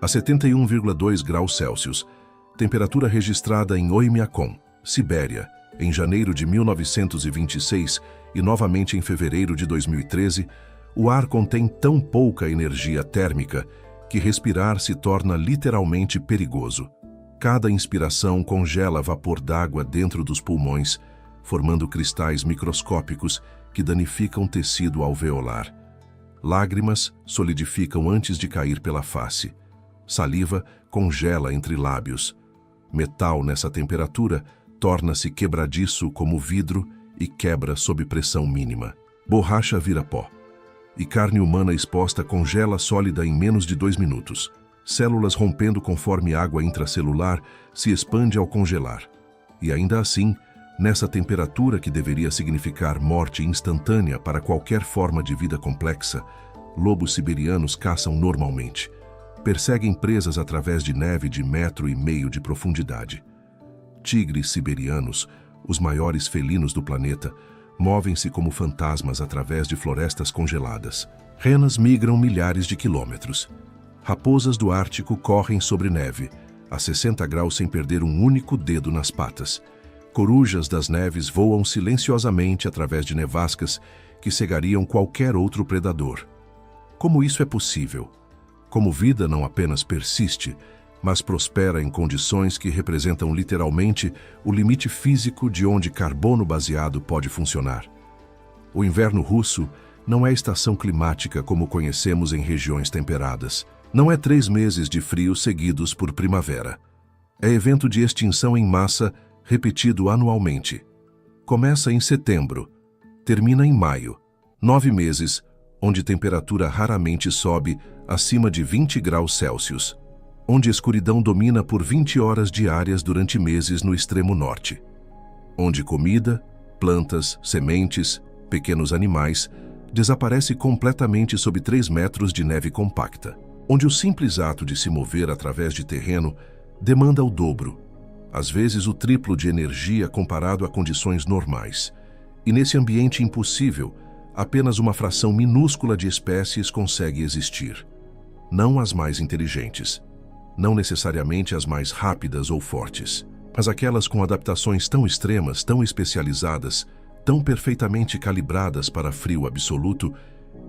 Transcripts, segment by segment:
a 71,2 graus Celsius, temperatura registrada em Oymyakon, Sibéria, em janeiro de 1926 e novamente em fevereiro de 2013, o ar contém tão pouca energia térmica que respirar se torna literalmente perigoso. Cada inspiração congela vapor d'água dentro dos pulmões, formando cristais microscópicos que danificam tecido alveolar. Lágrimas solidificam antes de cair pela face. Saliva congela entre lábios. Metal nessa temperatura torna-se quebradiço como vidro e quebra sob pressão mínima. Borracha vira pó. E carne humana exposta congela sólida em menos de 2 minutos. Células rompendo conforme água intracelular se expande ao congelar. E ainda assim, nessa temperatura que deveria significar morte instantânea para qualquer forma de vida complexa, lobos siberianos caçam normalmente. Perseguem presas através de neve de 1,5 metros de profundidade. Tigres siberianos, os maiores felinos do planeta, movem-se como fantasmas através de florestas congeladas. Renas migram milhares de quilômetros. Raposas do Ártico correm sobre neve, a 60 graus sem perder um único dedo nas patas. Corujas das neves voam silenciosamente através de nevascas que cegariam qualquer outro predador. Como isso é possível? Como vida não apenas persiste, mas prospera em condições que representam literalmente o limite físico de onde carbono baseado pode funcionar. O inverno russo não é estação climática como conhecemos em regiões temperadas. Não é 3 meses de frio seguidos por primavera. É evento de extinção em massa repetido anualmente. Começa em setembro, termina em maio. 9 meses, onde temperatura raramente sobe acima de 20 graus Celsius. Onde escuridão domina por 20 horas diárias durante meses no extremo norte. Onde comida, plantas, sementes, pequenos animais desaparece completamente sob 3 metros de neve compacta. Onde o simples ato de se mover através de terreno demanda o dobro, às vezes o triplo de energia comparado a condições normais. E nesse ambiente impossível, apenas uma fração minúscula de espécies consegue existir. Não as mais inteligentes, não necessariamente as mais rápidas ou fortes, mas aquelas com adaptações tão extremas, tão especializadas, tão perfeitamente calibradas para frio absoluto,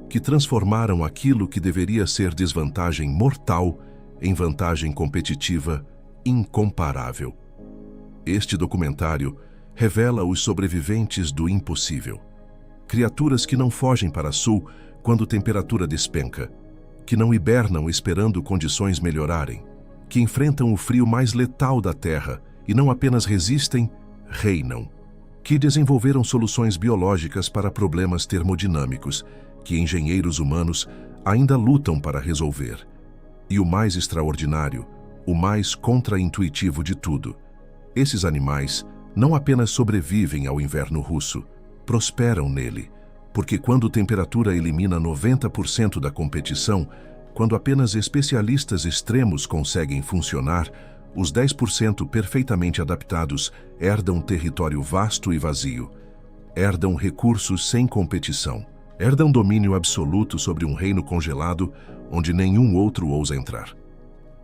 que transformaram aquilo que deveria ser desvantagem mortal em vantagem competitiva incomparável. Este documentário revela os sobreviventes do impossível. Criaturas que não fogem para sul quando temperatura despenca, que não hibernam esperando condições melhorarem, que enfrentam o frio mais letal da Terra e não apenas resistem, reinam, que desenvolveram soluções biológicas para problemas termodinâmicos que engenheiros humanos ainda lutam para resolver. E o mais extraordinário, o mais contraintuitivo de tudo, esses animais não apenas sobrevivem ao inverno russo, prosperam nele, porque quando a temperatura elimina 90% da competição, quando apenas especialistas extremos conseguem funcionar, os 10% perfeitamente adaptados herdam território vasto e vazio, herdam recursos sem competição, herdam domínio absoluto sobre um reino congelado onde nenhum outro ousa entrar.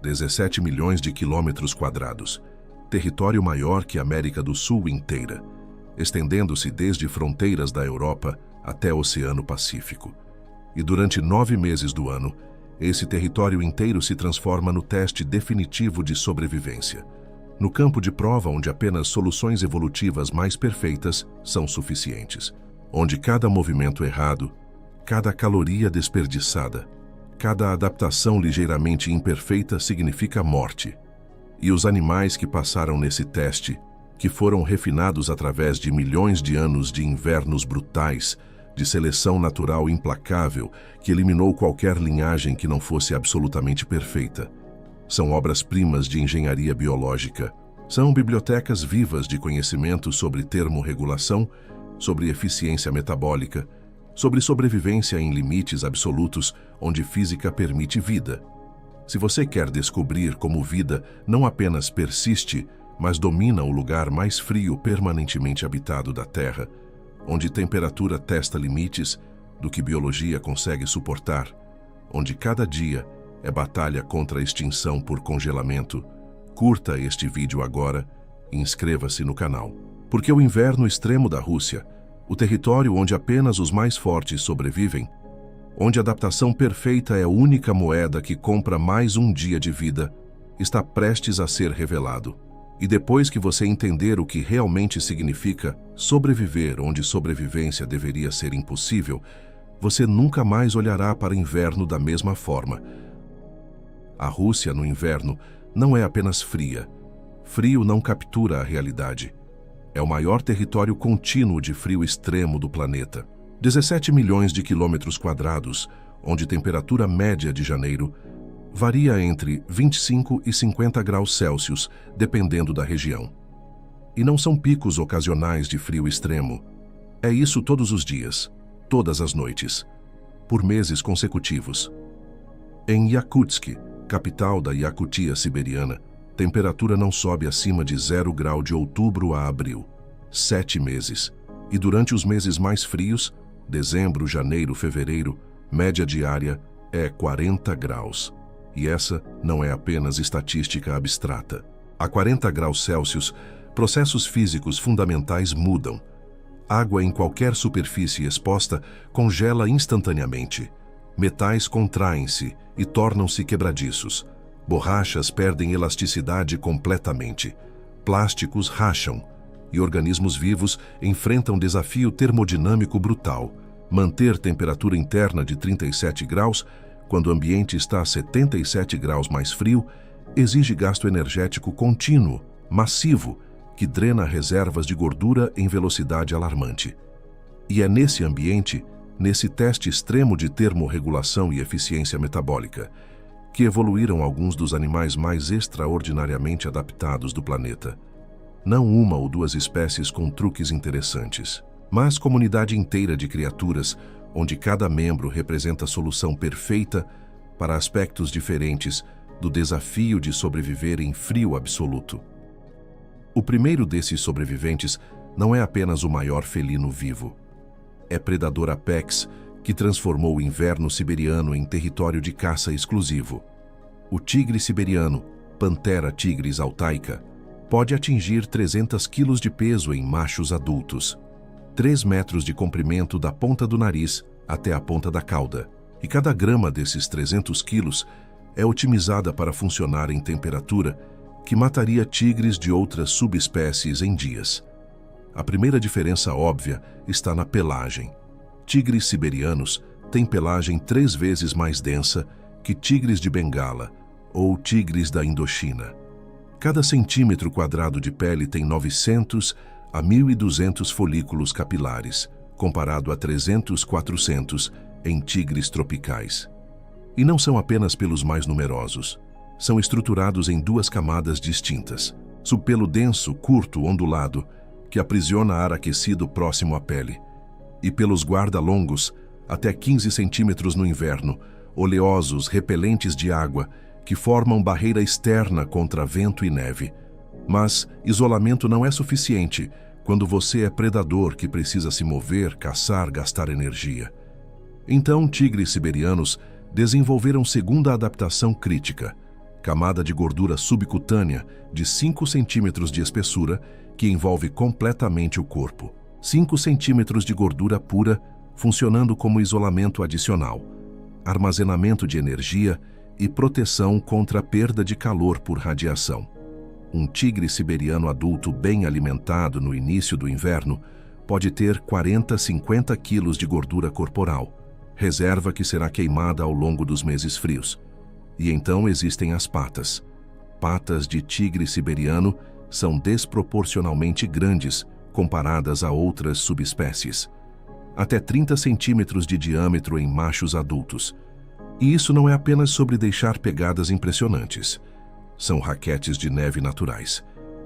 17 milhões de quilômetros quadrados, território maior que a América do Sul inteira, estendendo-se desde fronteiras da Europa até o Oceano Pacífico. E durante 9 meses do ano, esse território inteiro se transforma no teste definitivo de sobrevivência, no campo de prova onde apenas soluções evolutivas mais perfeitas são suficientes, onde cada movimento errado, cada caloria desperdiçada, cada adaptação ligeiramente imperfeita significa morte. E os animais que passaram nesse teste, que foram refinados através de milhões de anos de invernos brutais, de seleção natural implacável que eliminou qualquer linhagem que não fosse absolutamente perfeita, são obras-primas de engenharia biológica, são bibliotecas vivas de conhecimento sobre termorregulação, sobre eficiência metabólica, sobre sobrevivência em limites absolutos onde física permite vida. Se você quer descobrir como vida não apenas persiste, mas domina o lugar mais frio permanentemente habitado da Terra, onde temperatura testa limites do que biologia consegue suportar, onde cada dia é batalha contra a extinção por congelamento, curta este vídeo agora e inscreva-se no canal. Porque o inverno extremo da Rússia, o território onde apenas os mais fortes sobrevivem, onde a adaptação perfeita é a única moeda que compra mais um dia de vida, está prestes a ser revelado. E depois que você entender o que realmente significa sobreviver onde sobrevivência deveria ser impossível, você nunca mais olhará para o inverno da mesma forma. A Rússia no inverno não é apenas fria. Frio não captura a realidade. É o maior território contínuo de frio extremo do planeta. 17 milhões de quilômetros quadrados, onde a temperatura média de janeiro varia entre 25 e 50 graus Celsius, dependendo da região. E não são picos ocasionais de frio extremo. É isso todos os dias, todas as noites, por meses consecutivos. Em Yakutsk, capital da Yakutia siberiana, temperatura não sobe acima de 0 grau de outubro a abril, 7 meses. E durante os meses mais frios, dezembro, janeiro, fevereiro, média diária é 40 graus. E essa não é apenas estatística abstrata. A 40 graus Celsius, processos físicos fundamentais mudam. Água em qualquer superfície exposta congela instantaneamente. Metais contraem-se e tornam-se quebradiços. Borrachas perdem elasticidade completamente. Plásticos racham. E organismos vivos enfrentam um desafio termodinâmico brutal. Manter temperatura interna de 37 graus, quando o ambiente está a 77 graus mais frio, exige gasto energético contínuo, massivo, que drena reservas de gordura em velocidade alarmante. E é nesse ambiente, nesse teste extremo de termorregulação e eficiência metabólica, que evoluíram alguns dos animais mais extraordinariamente adaptados do planeta. Não uma ou duas espécies com truques interessantes, mas comunidade inteira de criaturas onde cada membro representa a solução perfeita para aspectos diferentes do desafio de sobreviver em frio absoluto. O primeiro desses sobreviventes não é apenas o maior felino vivo. É predador apex que transformou o inverno siberiano em território de caça exclusivo. O tigre siberiano, Panthera tigris altaica, pode atingir 300 quilos de peso em machos adultos, 3 metros de comprimento da ponta do nariz até a ponta da cauda, e cada grama desses 300 quilos é otimizada para funcionar em temperatura que mataria tigres de outras subespécies em dias. A primeira diferença óbvia está na pelagem. Tigres siberianos têm pelagem 3 vezes mais densa que tigres de Bengala ou tigres da Indochina. Cada centímetro quadrado de pele tem 900 a 1.200 folículos capilares, comparado a 300, 400 em tigres tropicais. E não são apenas pelos mais numerosos. São estruturados em 2 camadas distintas. Subpelo denso, curto, ondulado, que aprisiona ar aquecido próximo à pele. E pelos guarda-longos, até 15 centímetros no inverno, oleosos, repelentes de água, que formam barreira externa contra vento e neve. Mas isolamento não é suficiente quando você é predador que precisa se mover, caçar, gastar energia. Então, tigres siberianos desenvolveram segunda adaptação crítica, camada de gordura subcutânea de 5 centímetros de espessura que envolve completamente o corpo. 5 centímetros de gordura pura funcionando como isolamento adicional, armazenamento de energia e proteção contra a perda de calor por radiação. Um tigre siberiano adulto bem alimentado no início do inverno pode ter 40 a 50 quilos de gordura corporal, reserva que será queimada ao longo dos meses frios. E então existem as patas. Patas de tigre siberiano são desproporcionalmente grandes comparadas a outras subespécies. Até 30 centímetros de diâmetro em machos adultos. E isso não é apenas sobre deixar pegadas impressionantes. São raquetes de neve naturais.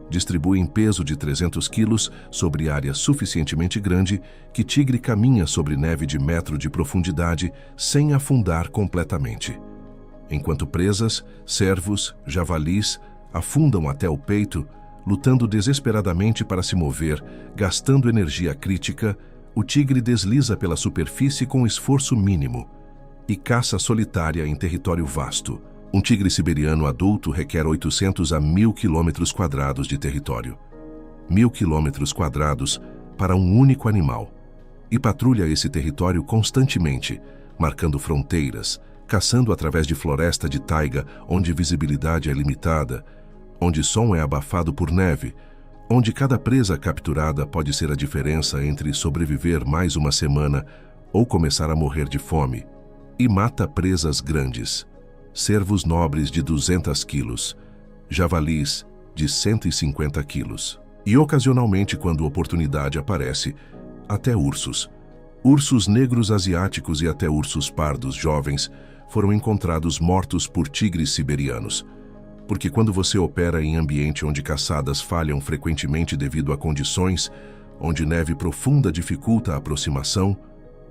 Distribuem peso de 300 quilos sobre área suficientemente grande que tigre caminha sobre neve de 1 metro de profundidade sem afundar completamente. Enquanto presas, cervos, javalis afundam até o peito, lutando desesperadamente para se mover, gastando energia crítica, o tigre desliza pela superfície com esforço mínimo. e caça solitária em território vasto. Um tigre siberiano adulto requer 800 a 1.000 km² de território. 1.000 km² para um único animal. E patrulha esse território constantemente, marcando fronteiras, caçando através de floresta de taiga, onde visibilidade é limitada, onde som é abafado por neve, onde cada presa capturada pode ser a diferença entre sobreviver mais uma semana ou começar a morrer de fome. E mata presas grandes, cervos nobres de 200 quilos, javalis de 150 quilos. E ocasionalmente, quando oportunidade aparece, até ursos. Ursos negros asiáticos e até ursos pardos jovens foram encontrados mortos por tigres siberianos. Porque quando você opera em ambiente onde caçadas falham frequentemente devido a condições, onde neve profunda dificulta a aproximação,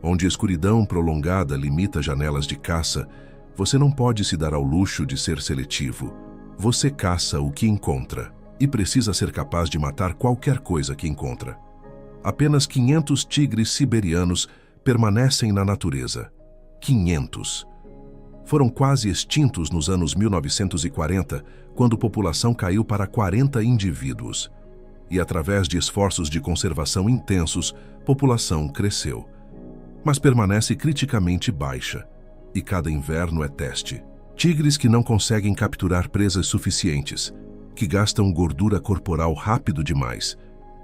onde escuridão prolongada limita janelas de caça, você não pode se dar ao luxo de ser seletivo. Você caça o que encontra e precisa ser capaz de matar qualquer coisa que encontra. Apenas 500 tigres siberianos permanecem na natureza. 500. Foram quase extintos nos anos 1940, quando a população caiu para 40 indivíduos. E através de esforços de conservação intensos, a população cresceu. Mas permanece criticamente baixa. E cada inverno é teste. Tigres que não conseguem capturar presas suficientes, que gastam gordura corporal rápido demais,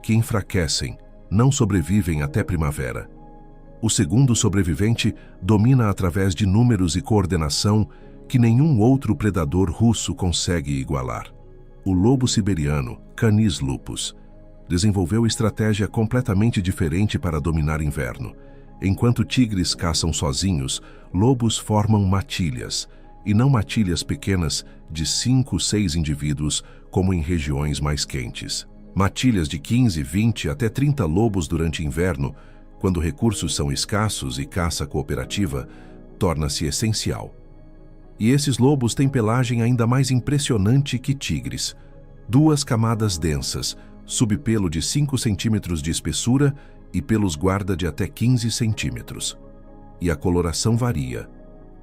que enfraquecem, não sobrevivem até primavera. O segundo sobrevivente domina através de números e coordenação que nenhum outro predador russo consegue igualar. O lobo siberiano, Canis lupus, desenvolveu estratégia completamente diferente para dominar inverno. Enquanto tigres caçam sozinhos, lobos formam matilhas, e não matilhas pequenas de 5, 6 indivíduos, como em regiões mais quentes. Matilhas de 15, 20 até 30 lobos durante inverno, quando recursos são escassos e caça cooperativa, torna-se essencial. E esses lobos têm pelagem ainda mais impressionante que tigres. 2 camadas densas, subpelo de 5 centímetros de espessura e pelos guarda de até 15 centímetros. E a coloração varia.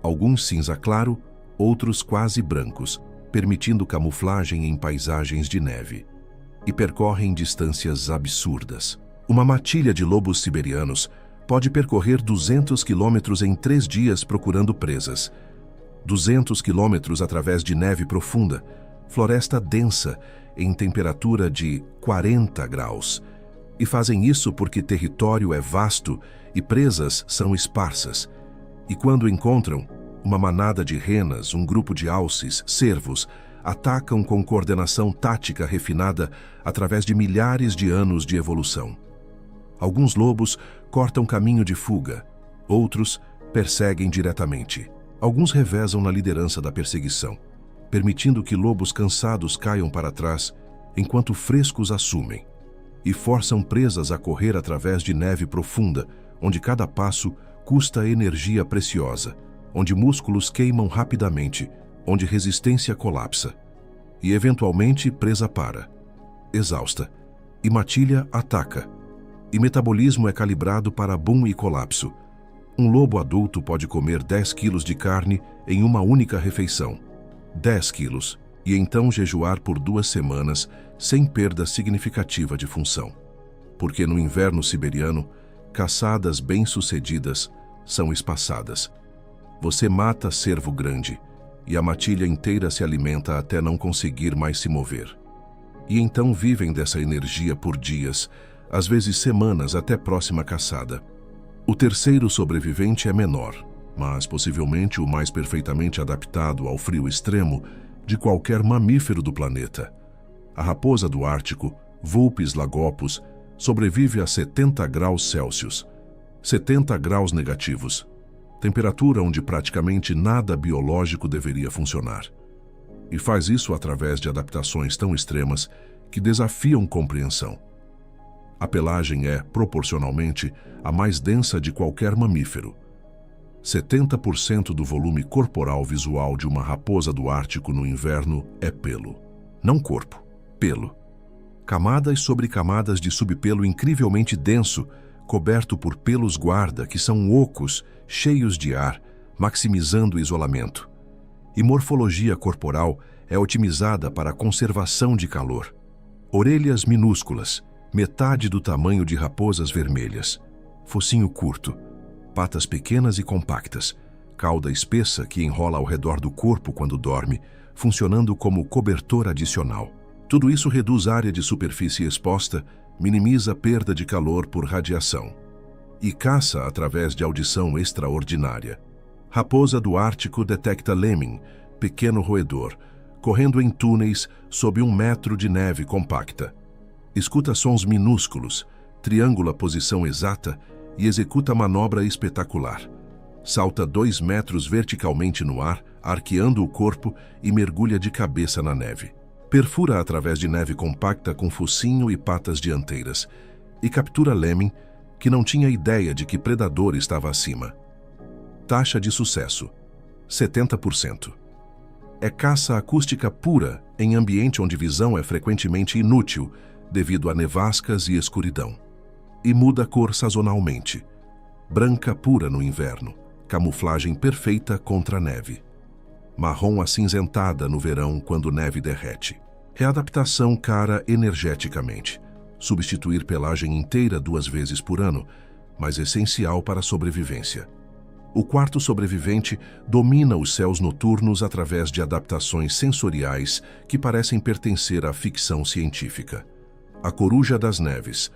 Alguns cinza claro, outros quase brancos, permitindo camuflagem em paisagens de neve. E percorrem distâncias absurdas. Uma matilha de lobos siberianos pode percorrer 200 quilômetros em 3 dias procurando presas. 200 quilômetros através de neve profunda, floresta densa, em temperatura de 40 graus. E fazem isso porque território é vasto e presas são esparsas. E quando encontram, uma manada de renas, um grupo de alces, cervos, atacam com coordenação tática refinada através de milhares de anos de evolução. Alguns lobos cortam caminho de fuga, outros perseguem diretamente. Alguns revezam na liderança da perseguição, permitindo que lobos cansados caiam para trás, enquanto frescos assumem, e forçam presas a correr através de neve profunda, onde cada passo custa energia preciosa, onde músculos queimam rapidamente, onde resistência colapsa. E eventualmente presa para, exausta, e matilha ataca. E metabolismo é calibrado para boom e colapso. Um lobo adulto pode comer 10 quilos de carne em uma única refeição. 10 quilos. E então jejuar por 2 semanas sem perda significativa de função. Porque no inverno siberiano, caçadas bem-sucedidas são espaçadas. Você mata cervo grande e a matilha inteira se alimenta até não conseguir mais se mover. E então vivem dessa energia por dias, às vezes semanas até próxima caçada. O terceiro sobrevivente é menor, mas possivelmente o mais perfeitamente adaptado ao frio extremo de qualquer mamífero do planeta. A raposa do Ártico, Vulpes lagopus, sobrevive a 70 graus Celsius, 70 graus negativos, temperatura onde praticamente nada biológico deveria funcionar. E faz isso através de adaptações tão extremas que desafiam compreensão. A pelagem é, proporcionalmente, a mais densa de qualquer mamífero. 70% do volume corporal visual de uma raposa do Ártico no inverno é pelo. Não corpo, pelo. Camadas sobre camadas de subpelo incrivelmente denso, coberto por pelos guarda que são ocos, cheios de ar, maximizando o isolamento. E morfologia corporal é otimizada para a conservação de calor. Orelhas minúsculas, metade do tamanho de raposas vermelhas. Focinho curto, patas pequenas e compactas, cauda espessa que enrola ao redor do corpo quando dorme, funcionando como cobertor adicional. Tudo isso reduz a área de superfície exposta, minimiza a perda de calor por radiação. E caça através de audição extraordinária. Raposa do Ártico detecta lemming, pequeno roedor, correndo em túneis sob 1 metro de neve compacta. Escuta sons minúsculos, triangula a posição exata e executa manobra espetacular. Salta 2 metros verticalmente no ar, arqueando o corpo e mergulha de cabeça na neve. Perfura através de neve compacta com focinho e patas dianteiras e captura lemming, que não tinha ideia de que predador estava acima. Taxa de sucesso: 70%. É caça acústica pura em ambiente onde visão é frequentemente inútil devido a nevascas e escuridão. E muda a cor sazonalmente. Branca pura no inverno, camuflagem perfeita contra a neve. Marrom acinzentada no verão quando neve derrete. Readaptação cara energeticamente. Substituir pelagem inteira 2 vezes por ano, mas essencial para a sobrevivência. O quarto sobrevivente domina os céus noturnos através de adaptações sensoriais que parecem pertencer à ficção científica. A coruja das neves,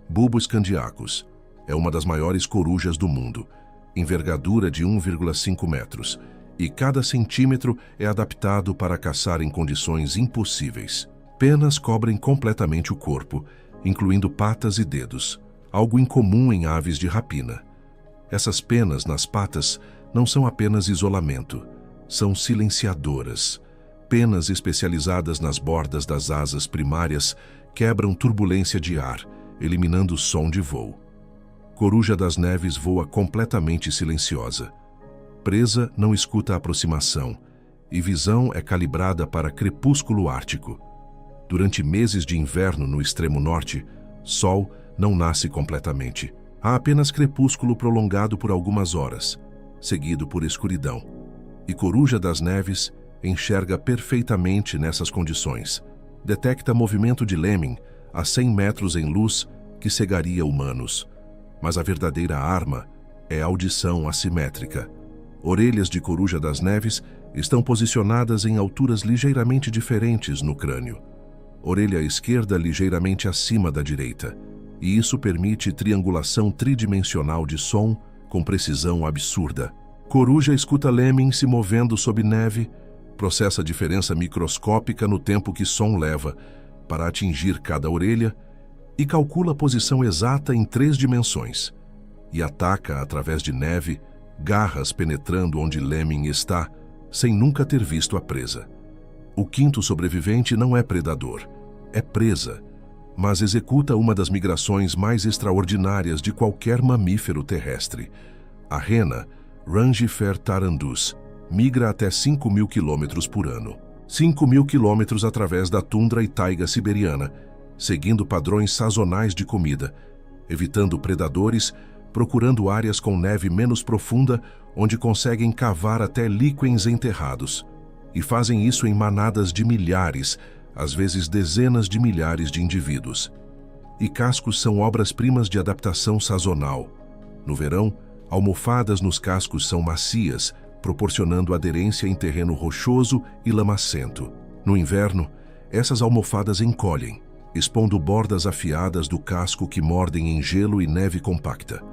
Bulbus candiacus, é uma das maiores corujas do mundo, envergadura de 1,5 metros, e cada centímetro é adaptado para caçar em condições impossíveis. Penas cobrem completamente o corpo, incluindo patas e dedos, algo incomum em aves de rapina. Essas penas nas patas não são apenas isolamento, são silenciadoras. Penas especializadas nas bordas das asas primárias quebram turbulência de ar, eliminando o som de voo. Coruja das neves voa completamente silenciosa. Presa não escuta a aproximação, e visão é calibrada para crepúsculo ártico. Durante meses de inverno no extremo norte, sol não nasce completamente. Há apenas crepúsculo prolongado por algumas horas, seguido por escuridão. E Coruja das Neves enxerga perfeitamente nessas condições. Detecta movimento de lemming a 100 metros em luz que cegaria humanos. Mas a verdadeira arma é a audição assimétrica. Orelhas de Coruja das Neves estão posicionadas em alturas ligeiramente diferentes no crânio. Orelha esquerda ligeiramente acima da direita, e isso permite triangulação tridimensional de som com precisão absurda. Coruja escuta lemming se movendo sob neve, processa a diferença microscópica no tempo que som leva para atingir cada orelha e calcula a posição exata em 3 dimensões, e ataca através de neve, garras penetrando onde lemming está, sem nunca ter visto a presa. O quinto sobrevivente não é predador, é presa, mas executa uma das migrações mais extraordinárias de qualquer mamífero terrestre. A rena, Rangifer tarandus, migra até 5.000 km por ano. 5.000 km através da tundra e taiga siberiana, seguindo padrões sazonais de comida, evitando predadores, procurando áreas com neve menos profunda, onde conseguem cavar até líquens enterrados. E fazem isso em manadas de milhares, às vezes dezenas de milhares de indivíduos. E cascos são obras-primas de adaptação sazonal. No verão, almofadas nos cascos são macias, proporcionando aderência em terreno rochoso e lamacento. No inverno, essas almofadas encolhem, expondo bordas afiadas do casco que mordem em gelo e neve compacta.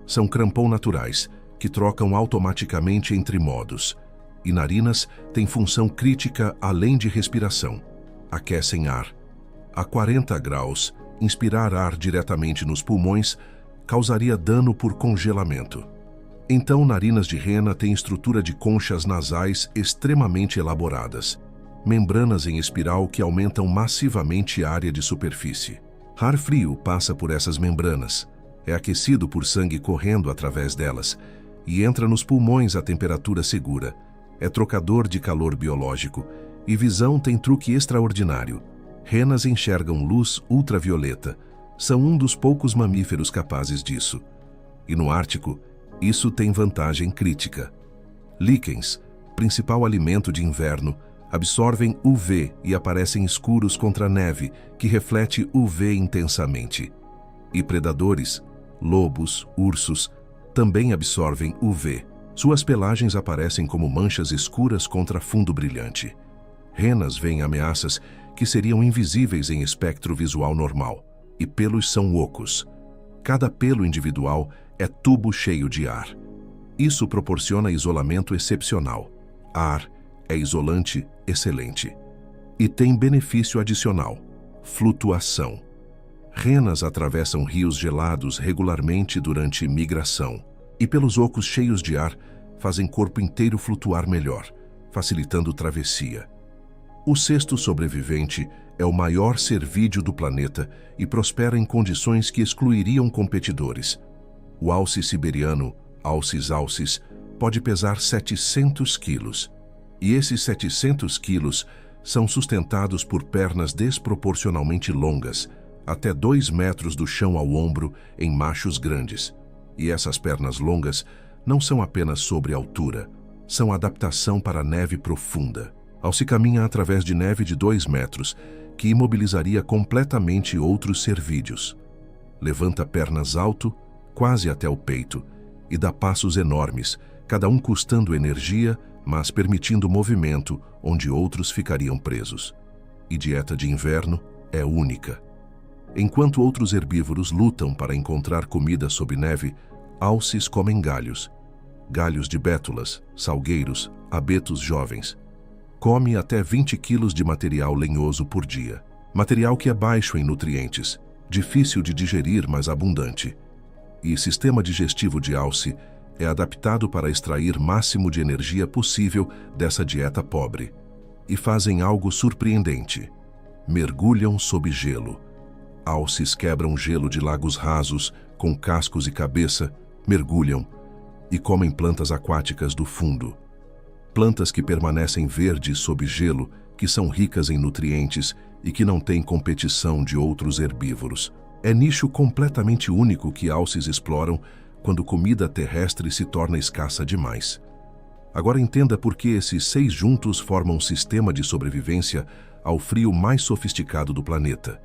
São crampon naturais, que trocam automaticamente entre modos. E narinas têm função crítica além de respiração. Aquecem ar. A 40 graus, inspirar ar diretamente nos pulmões causaria dano por congelamento. Então, narinas de rena têm estrutura de conchas nasais extremamente elaboradas, membranas em espiral que aumentam massivamente a área de superfície. Ar frio passa por essas membranas, é aquecido por sangue correndo através delas e entra nos pulmões a temperatura segura, é trocador de calor biológico, e visão tem truque extraordinário. Renas enxergam luz ultravioleta, são um dos poucos mamíferos capazes disso. E no Ártico, isso tem vantagem crítica. Líquens, principal alimento de inverno, absorvem UV e aparecem escuros contra a neve, que reflete UV intensamente. E predadores, lobos, ursos, também absorvem UV. Suas pelagens aparecem como manchas escuras contra fundo brilhante. Renas veem ameaças que seriam invisíveis em espectro visual normal, e pelos são ocos. Cada pelo individual é tubo cheio de ar. Isso proporciona isolamento excepcional. Ar é isolante excelente. E tem benefício adicional: flutuação. Renas atravessam rios gelados regularmente durante migração, e pelos ocos cheios de ar fazem corpo inteiro flutuar melhor, facilitando travessia. O cesto sobrevivente é o maior cervídeo do planeta e prospera em condições que excluiriam competidores. O alce siberiano, Alces alcis, pode pesar 700 quilos. E esses 700 quilos são sustentados por pernas desproporcionalmente longas, até 2 metros do chão ao ombro em machos grandes. E essas pernas longas não são apenas sobre altura, são adaptação para a neve profunda. Alce caminha através de neve de 2 metros, que imobilizaria completamente outros cervídeos. Levanta pernas alto, quase até o peito, e dá passos enormes, cada um custando energia, mas permitindo movimento onde outros ficariam presos. E dieta de inverno é única. Enquanto outros herbívoros lutam para encontrar comida sob neve, alces comem galhos. Galhos de bétulas, salgueiros, abetos jovens. Come até 20 quilos de material lenhoso por dia. Material que é baixo em nutrientes, difícil de digerir, mas abundante. E sistema digestivo de alce é adaptado para extrair máximo de energia possível dessa dieta pobre. E fazem algo surpreendente. Mergulham sob gelo. Alces quebram gelo de lagos rasos, com cascos e cabeça, mergulham e comem plantas aquáticas do fundo. Plantas que permanecem verdes sob gelo, que são ricas em nutrientes e que não têm competição de outros herbívoros. É nicho completamente único que alces exploram quando comida terrestre se torna escassa demais. Agora entenda por que esses 6 juntos formam um sistema de sobrevivência ao frio mais sofisticado do planeta.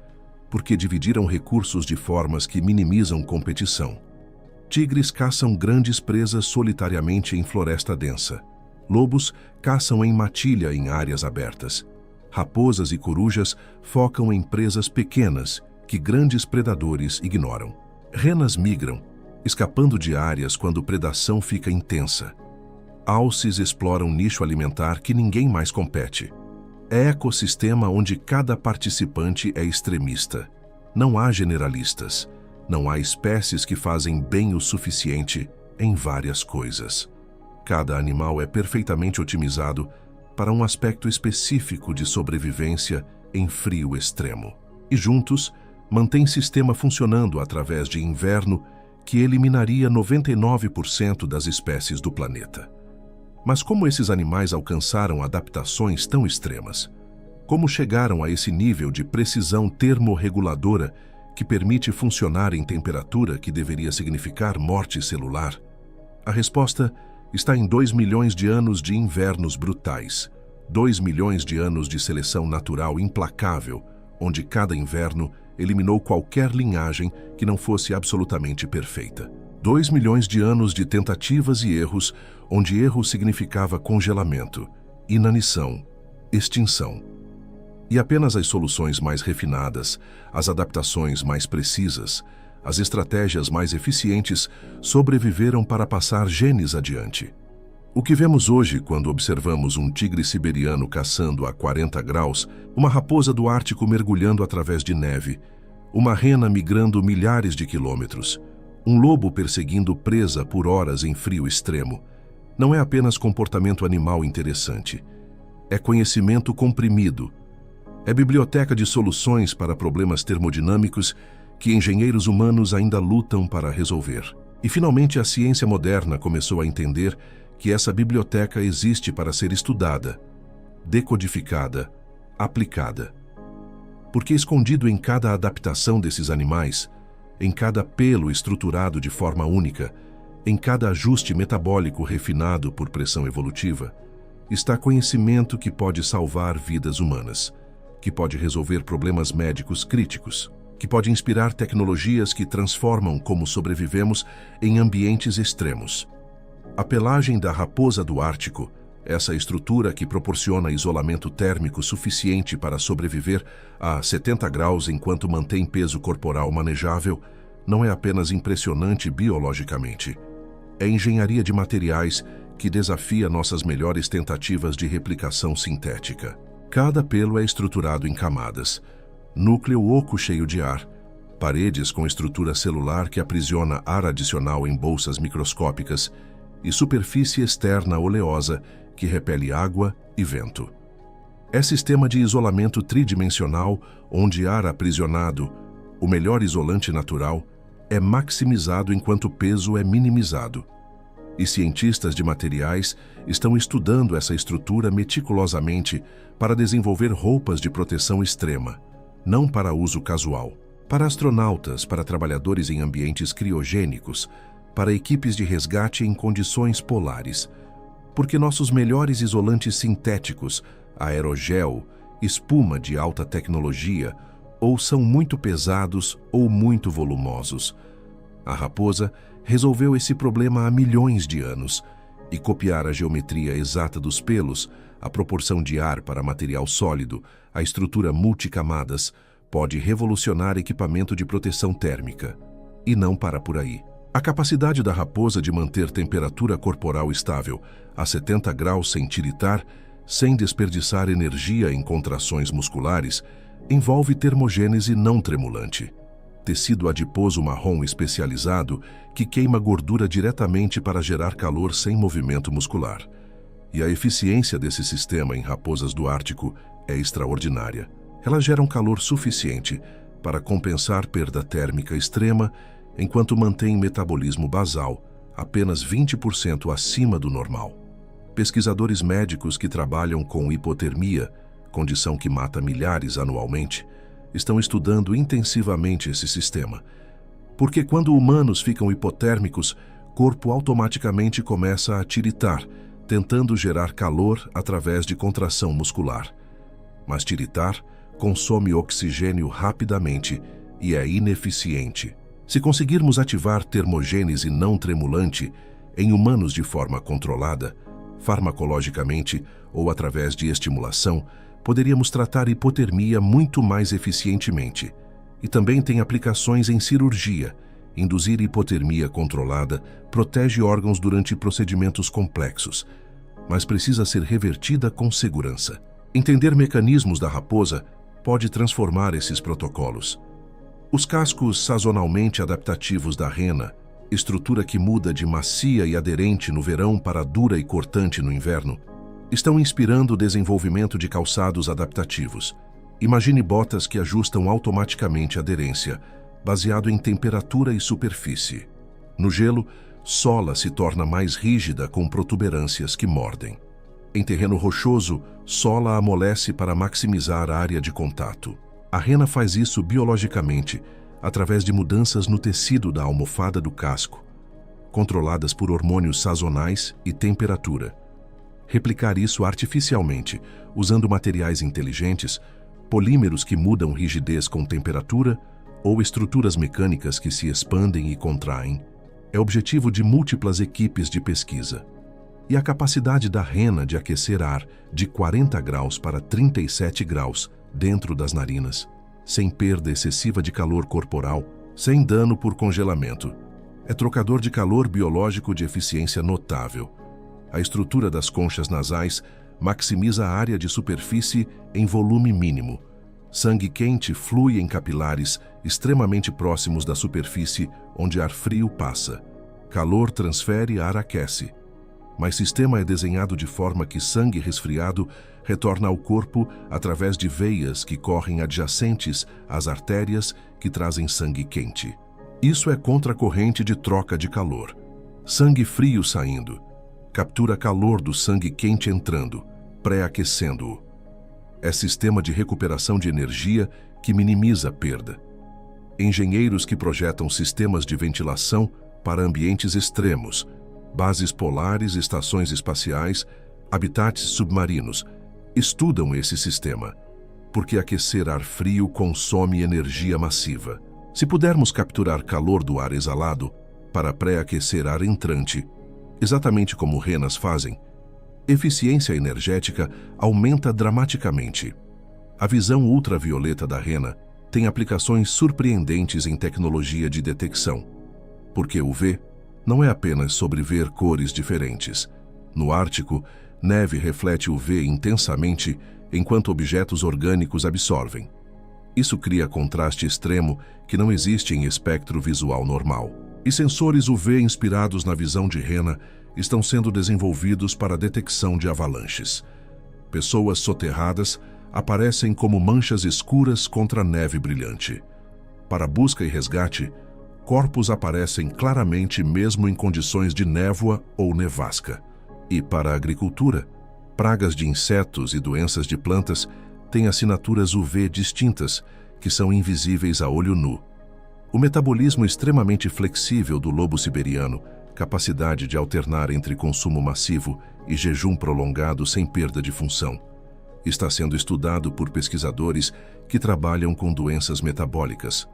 Porque dividiram recursos de formas que minimizam competição. Tigres caçam grandes presas solitariamente em floresta densa. Lobos caçam em matilha em áreas abertas. Raposas e corujas focam em presas pequenas que grandes predadores ignoram. Renas migram, escapando de áreas quando predação fica intensa. Alces exploram nicho alimentar que ninguém mais compete. É ecossistema onde cada participante é extremista. Não há generalistas. Não há espécies que fazem bem o suficiente em várias coisas. Cada animal é perfeitamente otimizado para um aspecto específico de sobrevivência em frio extremo. E juntos, mantém sistema funcionando através de inverno que eliminaria 99% das espécies do planeta. Mas como esses animais alcançaram adaptações tão extremas? Como chegaram a esse nível de precisão termorreguladora que permite funcionar em temperatura que deveria significar morte celular? A resposta está em 2 milhões de anos de invernos brutais, 2 milhões de anos de seleção natural implacável, onde cada inverno eliminou qualquer linhagem que não fosse absolutamente perfeita. 2 milhões de anos de tentativas e erros, onde erro significava congelamento, inanição, extinção. E apenas as soluções mais refinadas, as adaptações mais precisas, as estratégias mais eficientes sobreviveram para passar genes adiante. O que vemos hoje quando observamos um tigre siberiano caçando a 40 graus, uma raposa do Ártico mergulhando através de neve, uma rena migrando milhares de quilômetros, um lobo perseguindo presa por horas em frio extremo, não é apenas comportamento animal interessante. É conhecimento comprimido. É biblioteca de soluções para problemas termodinâmicos que engenheiros humanos ainda lutam para resolver. E finalmente a ciência moderna começou a entender que essa biblioteca existe para ser estudada, decodificada, aplicada. Porque escondido em cada adaptação desses animais, em cada pelo estruturado de forma única, Em cada ajuste metabólico refinado por pressão evolutiva, está conhecimento que pode salvar vidas humanas, que pode resolver problemas médicos críticos, que pode inspirar tecnologias que transformam como sobrevivemos em ambientes extremos. A pelagem da raposa do Ártico, essa estrutura que proporciona isolamento térmico suficiente para sobreviver a 70 graus enquanto mantém peso corporal manejável, não é apenas impressionante biologicamente. É engenharia de materiais que desafia nossas melhores tentativas de replicação sintética. Cada pelo é estruturado em camadas, núcleo oco cheio de ar, paredes com estrutura celular que aprisiona ar adicional em bolsas microscópicas e superfície externa oleosa que repele água e vento. É sistema de isolamento tridimensional onde ar aprisionado, o melhor isolante natural, é maximizado enquanto o peso é minimizado. E cientistas de materiais estão estudando essa estrutura meticulosamente para desenvolver roupas de proteção extrema, não para uso casual. Para astronautas, para trabalhadores em ambientes criogênicos, para equipes de resgate em condições polares. Porque nossos melhores isolantes sintéticos, aerogel, espuma de alta tecnologia, ou são muito pesados ou muito volumosos. A raposa resolveu esse problema há milhões de anos, e copiar a geometria exata dos pelos, a proporção de ar para material sólido, a estrutura multicamadas, pode revolucionar equipamento de proteção térmica. E não para por aí. A capacidade da raposa de manter temperatura corporal estável a 70 graus sem tiritar, sem desperdiçar energia em contrações musculares, envolve termogênese não tremulante. Tecido adiposo marrom especializado que queima gordura diretamente para gerar calor sem movimento muscular. E a eficiência desse sistema em raposas do Ártico é extraordinária. Elas geram calor suficiente para compensar perda térmica extrema enquanto mantém metabolismo basal apenas 20% acima do normal. Pesquisadores médicos que trabalham com hipotermia, condição que mata milhares anualmente, estão estudando intensivamente esse sistema. Porque quando humanos ficam hipotérmicos, corpo automaticamente começa a tiritar, tentando gerar calor através de contração muscular. Mas tiritar consome oxigênio rapidamente e é ineficiente. Se conseguirmos ativar termogênese não tremulante em humanos de forma controlada, farmacologicamente ou através de estimulação, poderíamos tratar hipotermia muito mais eficientemente. E também tem aplicações em cirurgia. Induzir hipotermia controlada protege órgãos durante procedimentos complexos, mas precisa ser revertida com segurança. Entender mecanismos da raposa pode transformar esses protocolos. Os cascos sazonalmente adaptativos da rena, estrutura que muda de macia e aderente no verão para dura e cortante no inverno, estão inspirando o desenvolvimento de calçados adaptativos. Imagine botas que ajustam automaticamente a aderência, baseado em temperatura e superfície. No gelo, sola se torna mais rígida com protuberâncias que mordem. Em terreno rochoso, sola amolece para maximizar a área de contato. A rena faz isso biologicamente, através de mudanças no tecido da almofada do casco, controladas por hormônios sazonais e temperatura. Replicar isso artificialmente, usando materiais inteligentes, polímeros que mudam rigidez com temperatura ou estruturas mecânicas que se expandem e contraem, é objetivo de múltiplas equipes de pesquisa. E a capacidade da rena de aquecer ar de 40 graus para 37 graus dentro das narinas, sem perda excessiva de calor corporal, sem dano por congelamento, é trocador de calor biológico de eficiência notável. A estrutura das conchas nasais maximiza a área de superfície em volume mínimo. Sangue quente flui em capilares extremamente próximos da superfície onde ar frio passa. Calor transfere, ar aquece. Mas o sistema é desenhado de forma que sangue resfriado retorna ao corpo através de veias que correm adjacentes às artérias que trazem sangue quente. Isso é contracorrente de troca de calor. Sangue frio saindo captura calor do sangue quente entrando, pré-aquecendo-o. É sistema de recuperação de energia que minimiza a perda. Engenheiros que projetam sistemas de ventilação para ambientes extremos, bases polares, estações espaciais, habitats submarinos, estudam esse sistema, porque aquecer ar frio consome energia massiva. Se pudermos capturar calor do ar exalado para pré-aquecer ar entrante, exatamente como renas fazem, eficiência energética aumenta dramaticamente. A visão ultravioleta da rena tem aplicações surpreendentes em tecnologia de detecção, porque o UV não é apenas sobre ver cores diferentes. No Ártico, neve reflete UV intensamente enquanto objetos orgânicos absorvem. Isso cria contraste extremo que não existe em espectro visual normal. E sensores UV inspirados na visão de rena estão sendo desenvolvidos para a detecção de avalanches. Pessoas soterradas aparecem como manchas escuras contra a neve brilhante. Para busca e resgate, corpos aparecem claramente mesmo em condições de névoa ou nevasca. E para a agricultura, pragas de insetos e doenças de plantas têm assinaturas UV distintas, que são invisíveis a olho nu. O metabolismo extremamente flexível do lobo siberiano, capacidade de alternar entre consumo massivo e jejum prolongado sem perda de função, está sendo estudado por pesquisadores que trabalham com doenças metabólicas.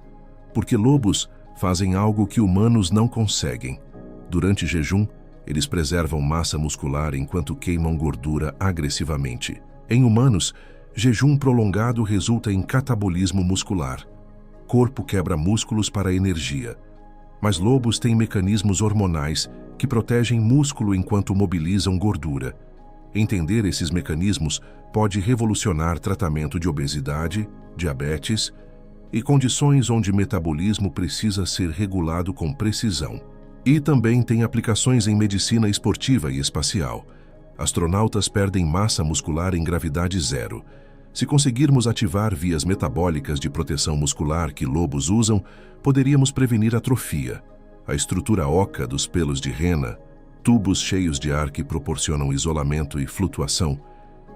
Porque lobos fazem algo que humanos não conseguem. Durante jejum, eles preservam massa muscular enquanto queimam gordura agressivamente. Em humanos, jejum prolongado resulta em catabolismo muscular. Corpo quebra músculos para energia. Mas lobos têm mecanismos hormonais que protegem músculo enquanto mobilizam gordura. Entender esses mecanismos pode revolucionar tratamento de obesidade, diabetes e condições onde o metabolismo precisa ser regulado com precisão. E também tem aplicações em medicina esportiva e espacial. Astronautas perdem massa muscular em gravidade zero. Se conseguirmos ativar vias metabólicas de proteção muscular que lobos usam, poderíamos prevenir atrofia. A estrutura oca dos pelos de rena, tubos cheios de ar que proporcionam isolamento e flutuação,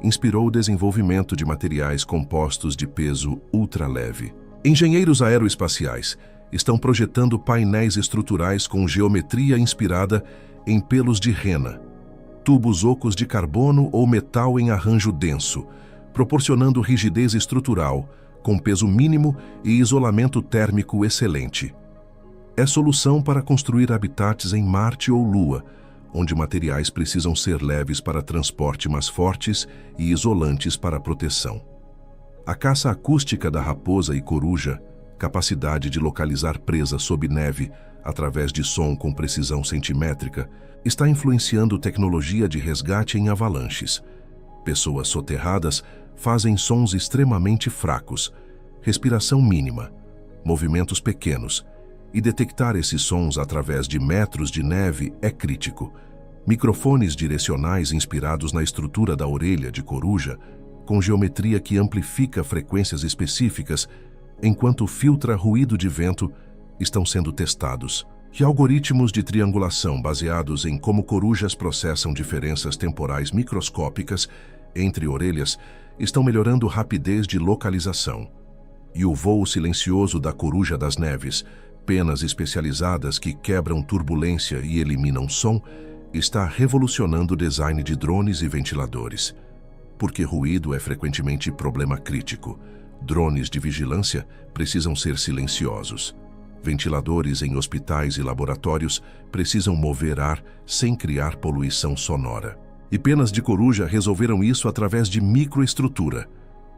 inspirou o desenvolvimento de materiais compostos de peso ultraleve. Engenheiros aeroespaciais estão projetando painéis estruturais com geometria inspirada em pelos de rena, tubos ocos de carbono ou metal em arranjo denso, proporcionando rigidez estrutural, com peso mínimo e isolamento térmico excelente. É solução para construir habitats em Marte ou Lua, onde materiais precisam ser leves para transporte, mas fortes e isolantes para proteção. A caça acústica da raposa e coruja, capacidade de localizar presa sob neve através de som com precisão centimétrica, está influenciando tecnologia de resgate em avalanches. Pessoas soterradas fazem sons extremamente fracos, respiração mínima, movimentos pequenos, e detectar esses sons através de metros de neve é crítico. Microfones direcionais inspirados na estrutura da orelha de coruja, com geometria que amplifica frequências específicas, enquanto filtra ruído de vento, estão sendo testados. E algoritmos de triangulação baseados em como corujas processam diferenças temporais microscópicas entre orelhas estão melhorando rapidez de localização. E o voo silencioso da coruja das neves, penas especializadas que quebram turbulência e eliminam som, está revolucionando o design de drones e ventiladores. Porque ruído é frequentemente problema crítico. Drones de vigilância precisam ser silenciosos. Ventiladores em hospitais e laboratórios precisam mover ar sem criar poluição sonora. E penas de coruja resolveram isso através de microestrutura.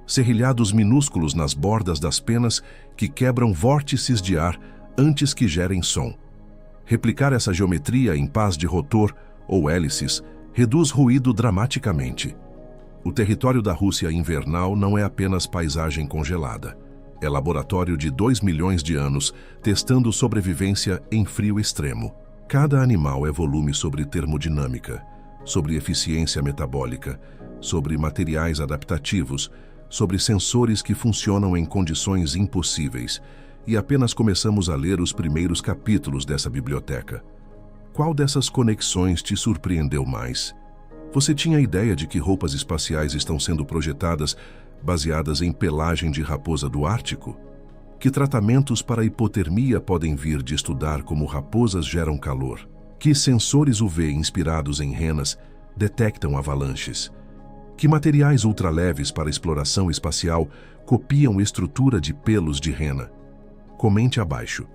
Serrilhados minúsculos nas bordas das penas que quebram vórtices de ar antes que gerem som. Replicar essa geometria em pás de rotor ou hélices reduz ruído dramaticamente. O território da Rússia invernal não é apenas paisagem congelada. É laboratório de 2 milhões de anos testando sobrevivência em frio extremo. Cada animal é volume sobre termodinâmica, sobre eficiência metabólica, sobre materiais adaptativos, sobre sensores que funcionam em condições impossíveis, e apenas começamos a ler os primeiros capítulos dessa biblioteca. Qual dessas conexões te surpreendeu mais? Você tinha ideia de que roupas espaciais estão sendo projetadas baseadas em pelagem de raposa do Ártico? Que tratamentos para hipotermia podem vir de estudar como raposas geram calor? Que sensores UV inspirados em renas detectam avalanches? Que materiais ultraleves para exploração espacial copiam estrutura de pelos de rena? Comente abaixo,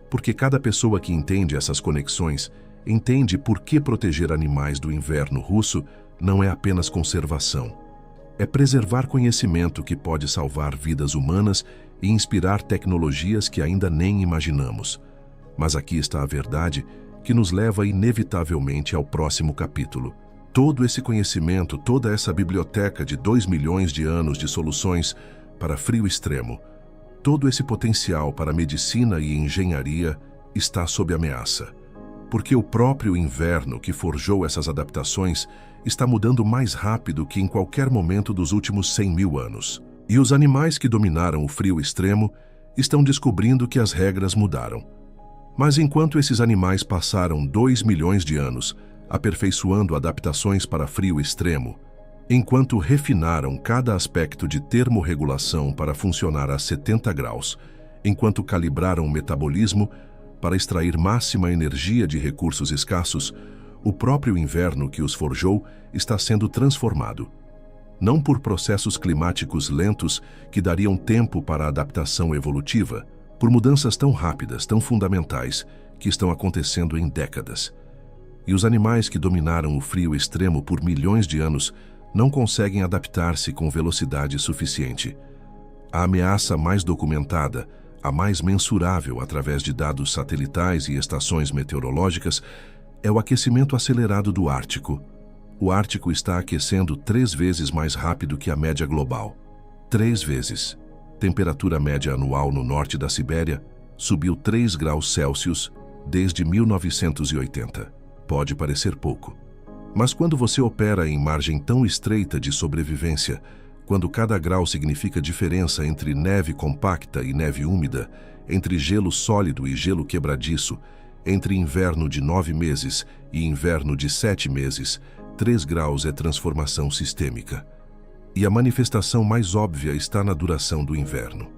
porque cada pessoa que entende essas conexões entende por que proteger animais do inverno russo não é apenas conservação. É preservar conhecimento que pode salvar vidas humanas e inspirar tecnologias que ainda nem imaginamos. Mas aqui está a verdade que nos leva inevitavelmente ao próximo capítulo. Todo esse conhecimento, toda essa biblioteca de 2 milhões de anos de soluções para frio extremo, todo esse potencial para medicina e engenharia está sob ameaça. Porque o próprio inverno que forjou essas adaptações está mudando mais rápido que em qualquer momento dos últimos 100 mil anos. E os animais que dominaram o frio extremo estão descobrindo que as regras mudaram. Mas enquanto esses animais passaram 2 milhões de anos aperfeiçoando adaptações para frio extremo, enquanto refinaram cada aspecto de termorregulação para funcionar a 70 graus, enquanto calibraram o metabolismo para extrair máxima energia de recursos escassos, o próprio inverno que os forjou está sendo transformado. Não por processos climáticos lentos que dariam tempo para a adaptação evolutiva, por mudanças tão rápidas, tão fundamentais, que estão acontecendo em décadas. E os animais que dominaram o frio extremo por milhões de anos não conseguem adaptar-se com velocidade suficiente. A ameaça mais documentada, a mais mensurável através de dados satelitais e estações meteorológicas, é o aquecimento acelerado do Ártico. O Ártico está aquecendo 3 vezes mais rápido que a média global. 3 vezes. Temperatura média anual no norte da Sibéria subiu 3 graus Celsius desde 1980. Pode parecer pouco. Mas quando você opera em margem tão estreita de sobrevivência, quando cada grau significa diferença entre neve compacta e neve úmida, entre gelo sólido e gelo quebradiço, entre inverno de 9 meses e inverno de 7 meses, 3 graus é transformação sistêmica. E a manifestação mais óbvia está na duração do inverno.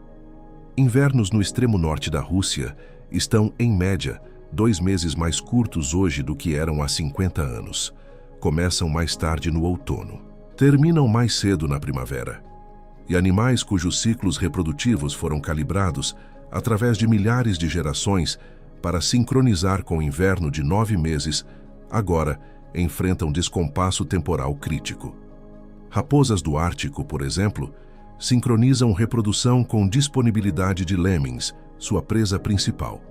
Invernos no extremo norte da Rússia estão, em média, 2 meses mais curtos hoje do que eram há 50 anos. Começam mais tarde no outono. Terminam mais cedo na primavera. E animais cujos ciclos reprodutivos foram calibrados através de milhares de gerações para sincronizar com o inverno de 9 meses, agora enfrentam descompasso temporal crítico. Raposas do Ártico, por exemplo, sincronizam reprodução com disponibilidade de lemmings, sua presa principal.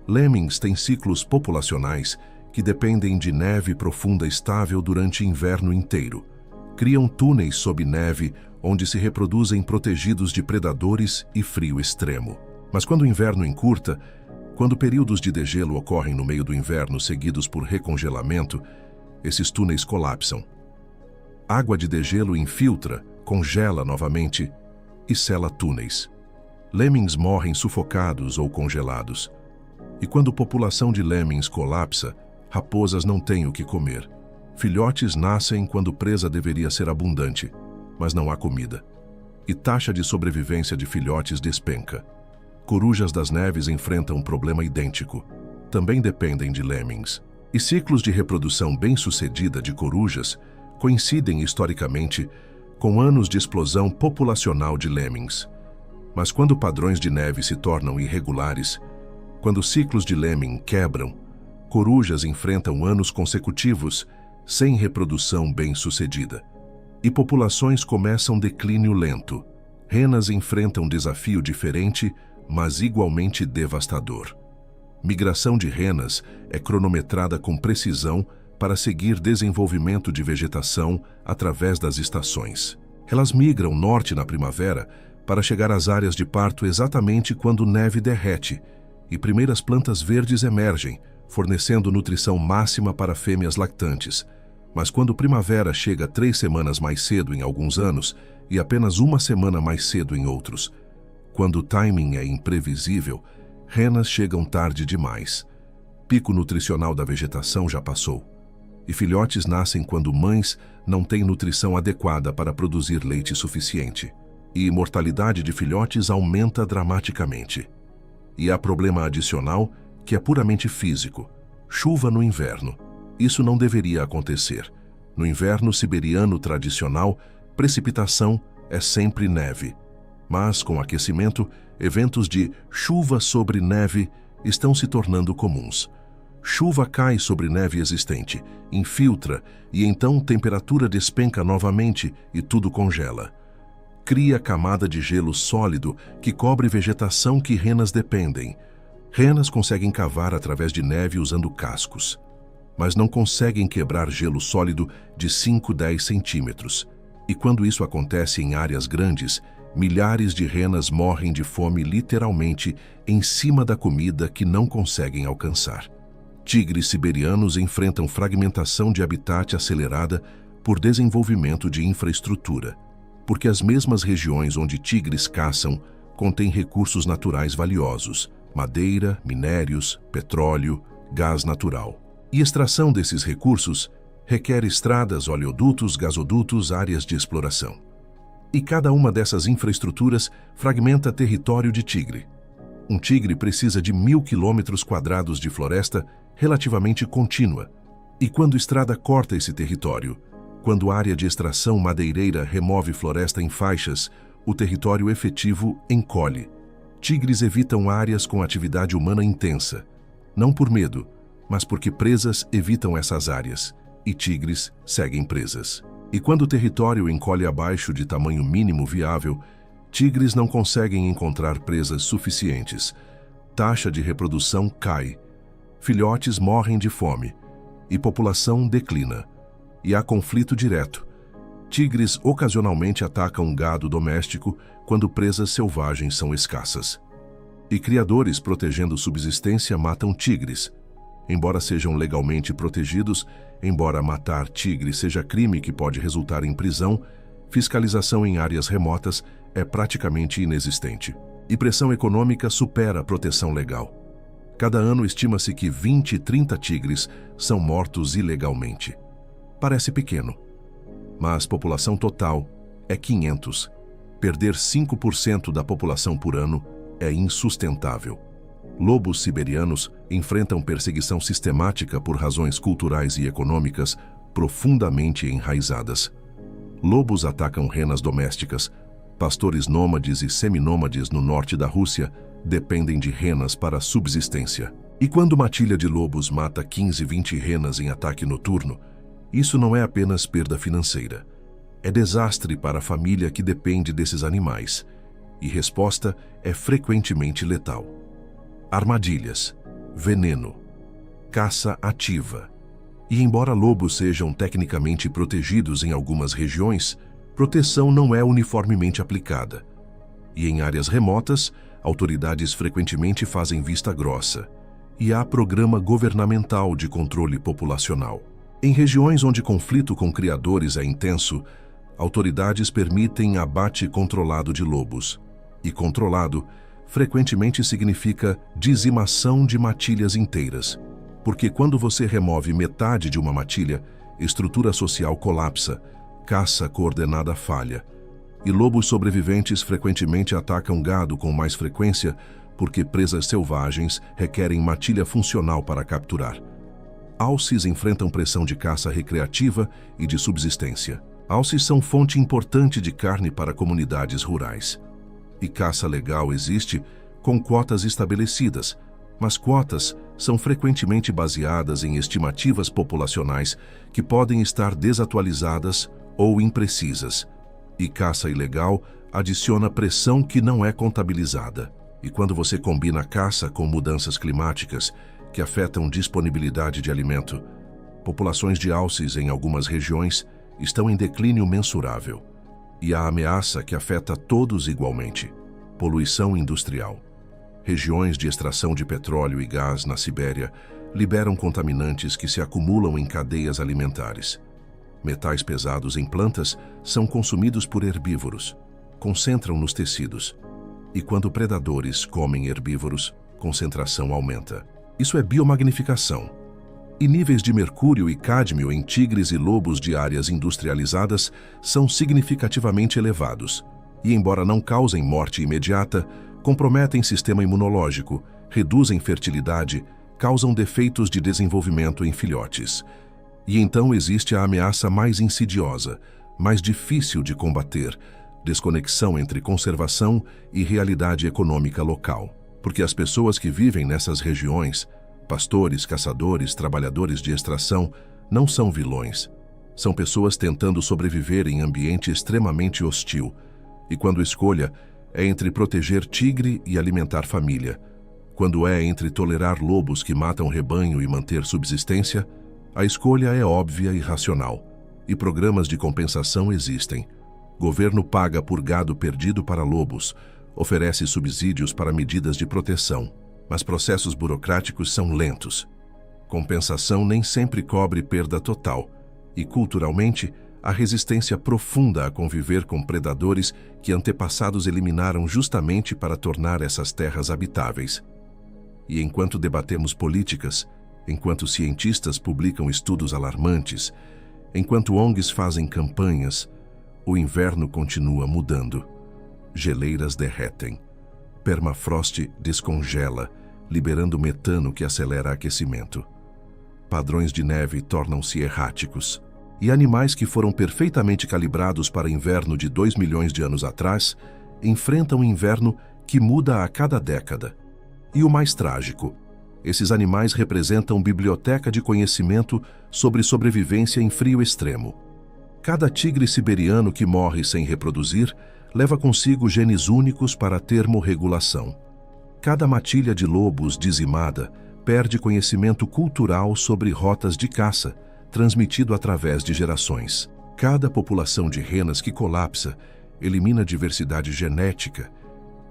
Lemmings têm ciclos populacionais que dependem de neve profunda estável durante o inverno inteiro. Criam túneis sob neve onde se reproduzem protegidos de predadores e frio extremo. Mas quando o inverno encurta, quando períodos de degelo ocorrem no meio do inverno seguidos por recongelamento, esses túneis colapsam. Água de degelo infiltra, congela novamente e sela túneis. Lemmings morrem sufocados ou congelados. E quando a população de lemmings colapsa, raposas não têm o que comer. Filhotes nascem quando presa deveria ser abundante, mas não há comida. E taxa de sobrevivência de filhotes despenca. Corujas das neves enfrentam um problema idêntico. Também dependem de lemmings. E ciclos de reprodução bem-sucedida de corujas coincidem historicamente com anos de explosão populacional de lemmings. Mas quando padrões de neve se tornam irregulares, quando ciclos de lemming quebram, corujas enfrentam anos consecutivos sem reprodução bem-sucedida. E populações começam declínio lento. Renas enfrentam desafio diferente, mas igualmente devastador. Migração de renas é cronometrada com precisão para seguir desenvolvimento de vegetação através das estações. Elas migram norte na primavera para chegar às áreas de parto exatamente quando neve derrete e primeiras plantas verdes emergem, fornecendo nutrição máxima para fêmeas lactantes. Mas quando primavera chega 3 semanas mais cedo em alguns anos e apenas 1 semana mais cedo em outros, quando o timing é imprevisível, renas chegam tarde demais. Pico nutricional da vegetação já passou. E filhotes nascem quando mães não têm nutrição adequada para produzir leite suficiente. e mortalidade de filhotes aumenta dramaticamente. E há problema adicional que é puramente físico: chuva no inverno. Isso não deveria acontecer. No inverno siberiano tradicional, precipitação é sempre neve. Mas, com aquecimento, eventos de chuva sobre neve estão se tornando comuns. Chuva cai sobre neve existente, infiltra e então temperatura despenca novamente e tudo congela. Cria camada de gelo sólido que cobre vegetação que renas dependem. Renas conseguem cavar através de neve usando cascos, mas não conseguem quebrar gelo sólido de 5-10 centímetros. E quando isso acontece em áreas grandes, milhares de renas morrem de fome literalmente em cima da comida que não conseguem alcançar. Tigres siberianos enfrentam fragmentação de habitat acelerada por desenvolvimento de infraestrutura, porque as mesmas regiões onde tigres caçam contêm recursos naturais valiosos: madeira, minérios, petróleo, gás natural. E extração desses recursos requer estradas, oleodutos, gasodutos, áreas de exploração. E cada uma dessas infraestruturas fragmenta território de tigre. Um tigre precisa de 1.000 km² de floresta relativamente contínua. E quando estrada corta esse território, quando área de extração madeireira remove floresta em faixas, o território efetivo encolhe. Tigres evitam áreas com atividade humana intensa, não por medo, mas porque presas evitam essas áreas, e tigres seguem presas. E quando o território encolhe abaixo de tamanho mínimo viável, tigres não conseguem encontrar presas suficientes. Taxa de reprodução cai, filhotes morrem de fome e população declina. E há conflito direto. Tigres ocasionalmente atacam gado doméstico quando presas selvagens são escassas. E criadores protegendo subsistência matam tigres. Embora sejam legalmente protegidos, embora matar tigre seja crime que pode resultar em prisão, fiscalização em áreas remotas é praticamente inexistente. E pressão econômica supera a proteção legal. Cada ano estima-se que 20-30 tigres são mortos ilegalmente. Parece pequeno, mas população total é 500. Perder 5% da população por ano é insustentável. Lobos siberianos enfrentam perseguição sistemática por razões culturais e econômicas profundamente enraizadas. Lobos atacam renas domésticas. Pastores nômades e seminômades no norte da Rússia dependem de renas para a subsistência. E quando matilha de lobos mata 15-20 renas em ataque noturno, isso não é apenas perda financeira. É desastre para a família que depende desses animais. E resposta é frequentemente letal. Armadilhas, veneno, caça ativa. E embora lobos sejam tecnicamente protegidos em algumas regiões, proteção não é uniformemente aplicada. E em áreas remotas, autoridades frequentemente fazem vista grossa. E há programa governamental de controle populacional. Em regiões onde conflito com criadores é intenso, autoridades permitem abate controlado de lobos. E controlado frequentemente significa dizimação de matilhas inteiras, porque quando você remove metade de uma matilha, estrutura social colapsa, caça coordenada falha. E lobos sobreviventes frequentemente atacam gado com mais frequência porque presas selvagens requerem matilha funcional para capturar. Alces enfrentam pressão de caça recreativa e de subsistência. Alces são fonte importante de carne para comunidades rurais. E caça legal existe com quotas estabelecidas, mas quotas são frequentemente baseadas em estimativas populacionais que podem estar desatualizadas ou imprecisas. E caça ilegal adiciona pressão que não é contabilizada. E quando você combina caça com mudanças climáticas que afetam disponibilidade de alimento, populações de alces em algumas regiões estão em declínio mensurável. E a ameaça que afeta todos igualmente: poluição industrial. Regiões de extração de petróleo e gás na Sibéria liberam contaminantes que se acumulam em cadeias alimentares. Metais pesados em plantas são consumidos por herbívoros, concentram nos tecidos. E quando predadores comem herbívoros, concentração aumenta. Isso é biomagnificação. E níveis de mercúrio e cádmio em tigres e lobos de áreas industrializadas são significativamente elevados. e, embora não causem morte imediata, comprometem sistema imunológico, reduzem fertilidade, causam defeitos de desenvolvimento em filhotes. E então existe a ameaça mais insidiosa, mais difícil de combater, desconexão entre conservação e realidade econômica local. Porque as pessoas que vivem nessas regiões, pastores, caçadores, trabalhadores de extração, não são vilões. São pessoas tentando sobreviver em ambiente extremamente hostil. E quando a escolha é entre proteger tigre e alimentar família, quando é entre tolerar lobos que matam rebanho e manter subsistência, a escolha é óbvia e racional. E programas de compensação existem. Governo paga por gado perdido para lobos, oferece subsídios para medidas de proteção, mas processos burocráticos são lentos. Compensação nem sempre cobre perda total, e culturalmente, a resistência profunda a conviver com predadores que antepassados eliminaram justamente para tornar essas terras habitáveis. E enquanto debatemos políticas, enquanto cientistas publicam estudos alarmantes, enquanto ONGs fazem campanhas, o inverno continua mudando. Geleiras derretem. Permafrost descongela, liberando metano que acelera aquecimento. Padrões de neve tornam-se erráticos. E animais que foram perfeitamente calibrados para inverno de 2 milhões de anos atrás enfrentam um inverno que muda a cada década. E o mais trágico, esses animais representam biblioteca de conhecimento sobre sobrevivência em frio extremo. Cada tigre siberiano que morre sem reproduzir leva consigo genes únicos para termorregulação. Cada matilha de lobos dizimada perde conhecimento cultural sobre rotas de caça, transmitido através de gerações. Cada população de renas que colapsa elimina diversidade genética,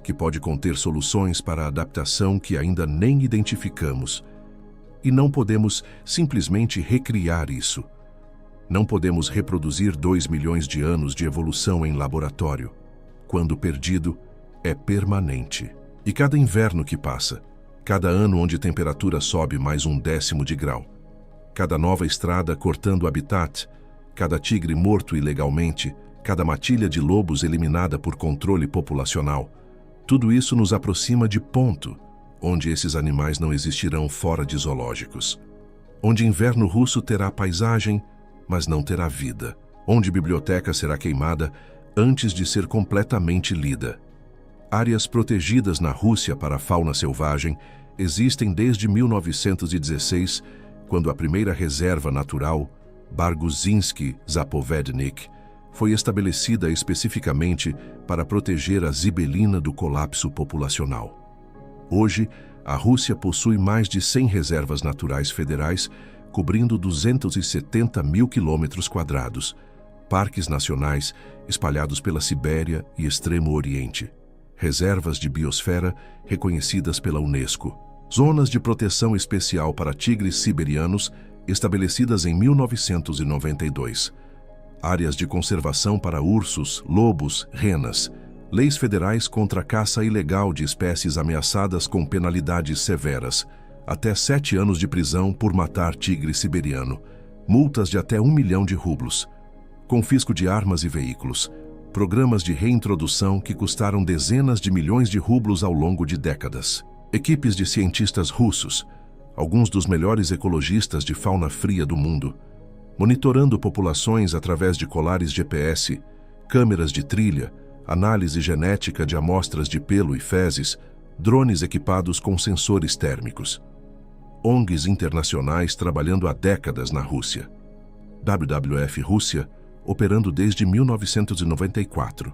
que pode conter soluções para a adaptação que ainda nem identificamos. E não podemos simplesmente recriar isso. Não podemos reproduzir 2 milhões de anos de evolução em laboratório. Quando perdido, é permanente. E cada inverno que passa, cada ano onde a temperatura sobe mais 1/10 de grau, cada nova estrada cortando o habitat, cada tigre morto ilegalmente, cada matilha de lobos eliminada por controle populacional, tudo isso nos aproxima de ponto onde esses animais não existirão fora de zoológicos. Onde inverno russo terá paisagem, mas não terá vida. Onde biblioteca será queimada antes de ser completamente lida. Áreas protegidas na Rússia para a fauna selvagem existem desde 1916, quando a primeira reserva natural, Barguzinski-Zapovednik, foi estabelecida especificamente para proteger a zibelina do colapso populacional. Hoje, a Rússia possui mais de 100 reservas naturais federais, cobrindo 270 mil quilômetros quadrados, parques nacionais espalhados pela Sibéria e Extremo Oriente, reservas de biosfera reconhecidas pela Unesco, zonas de proteção especial para tigres siberianos estabelecidas em 1992, áreas de conservação para ursos, lobos, renas, leis federais contra a caça ilegal de espécies ameaçadas com penalidades severas, até 7 anos de prisão por matar tigre siberiano, multas de até 1 milhão de rublos, confisco de armas e veículos, programas de reintrodução que custaram dezenas de milhões de rublos ao longo de décadas. Equipes de cientistas russos, alguns dos melhores ecologistas de fauna fria do mundo, monitorando populações através de colares GPS, câmeras de trilha, análise genética de amostras de pelo e fezes, drones equipados com sensores térmicos. ONGs internacionais trabalhando há décadas na Rússia. WWF Rússia, operando desde 1994.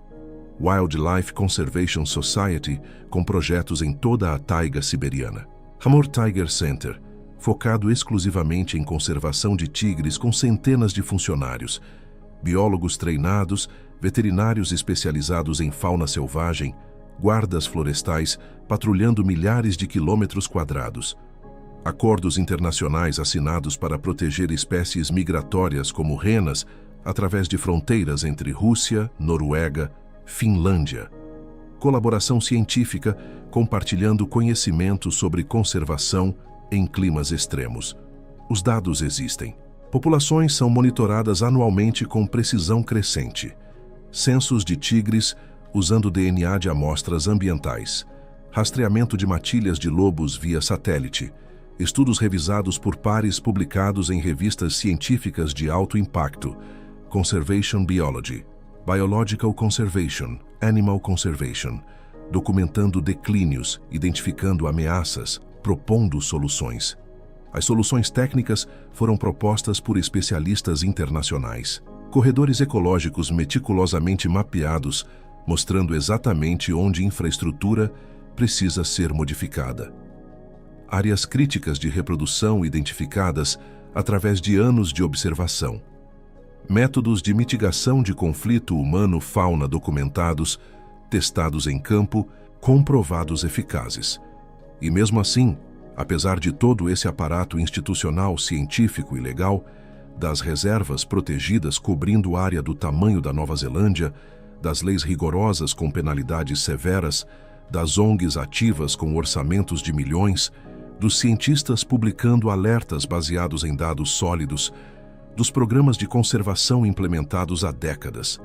Wildlife Conservation Society, com projetos em toda a taiga siberiana. Amur Tiger Center, focado exclusivamente em conservação de tigres com centenas de funcionários, biólogos treinados, veterinários especializados em fauna selvagem, guardas florestais patrulhando milhares de quilômetros quadrados. Acordos internacionais assinados para proteger espécies migratórias como renas através de fronteiras entre Rússia, Noruega, Finlândia. Colaboração científica compartilhando conhecimento sobre conservação em climas extremos. Os dados existem. Populações são monitoradas anualmente com precisão crescente. Censos de tigres usando DNA de amostras ambientais, rastreamento de matilhas de lobos via satélite, estudos revisados por pares publicados em revistas científicas de alto impacto, Conservation Biology, Biological Conservation, Animal Conservation, documentando declínios, identificando ameaças, propondo soluções. As soluções técnicas foram propostas por especialistas internacionais. Corredores ecológicos meticulosamente mapeados, mostrando exatamente onde infraestrutura precisa ser modificada. Áreas críticas de reprodução identificadas através de anos de observação. Métodos de mitigação de conflito humano-fauna documentados, testados em campo, comprovados eficazes. E mesmo assim, apesar de todo esse aparato institucional, científico e legal, das reservas protegidas cobrindo área do tamanho da Nova Zelândia, das leis rigorosas com penalidades severas, das ONGs ativas com orçamentos de milhões, dos cientistas publicando alertas baseados em dados sólidos, dos programas de conservação implementados há décadas,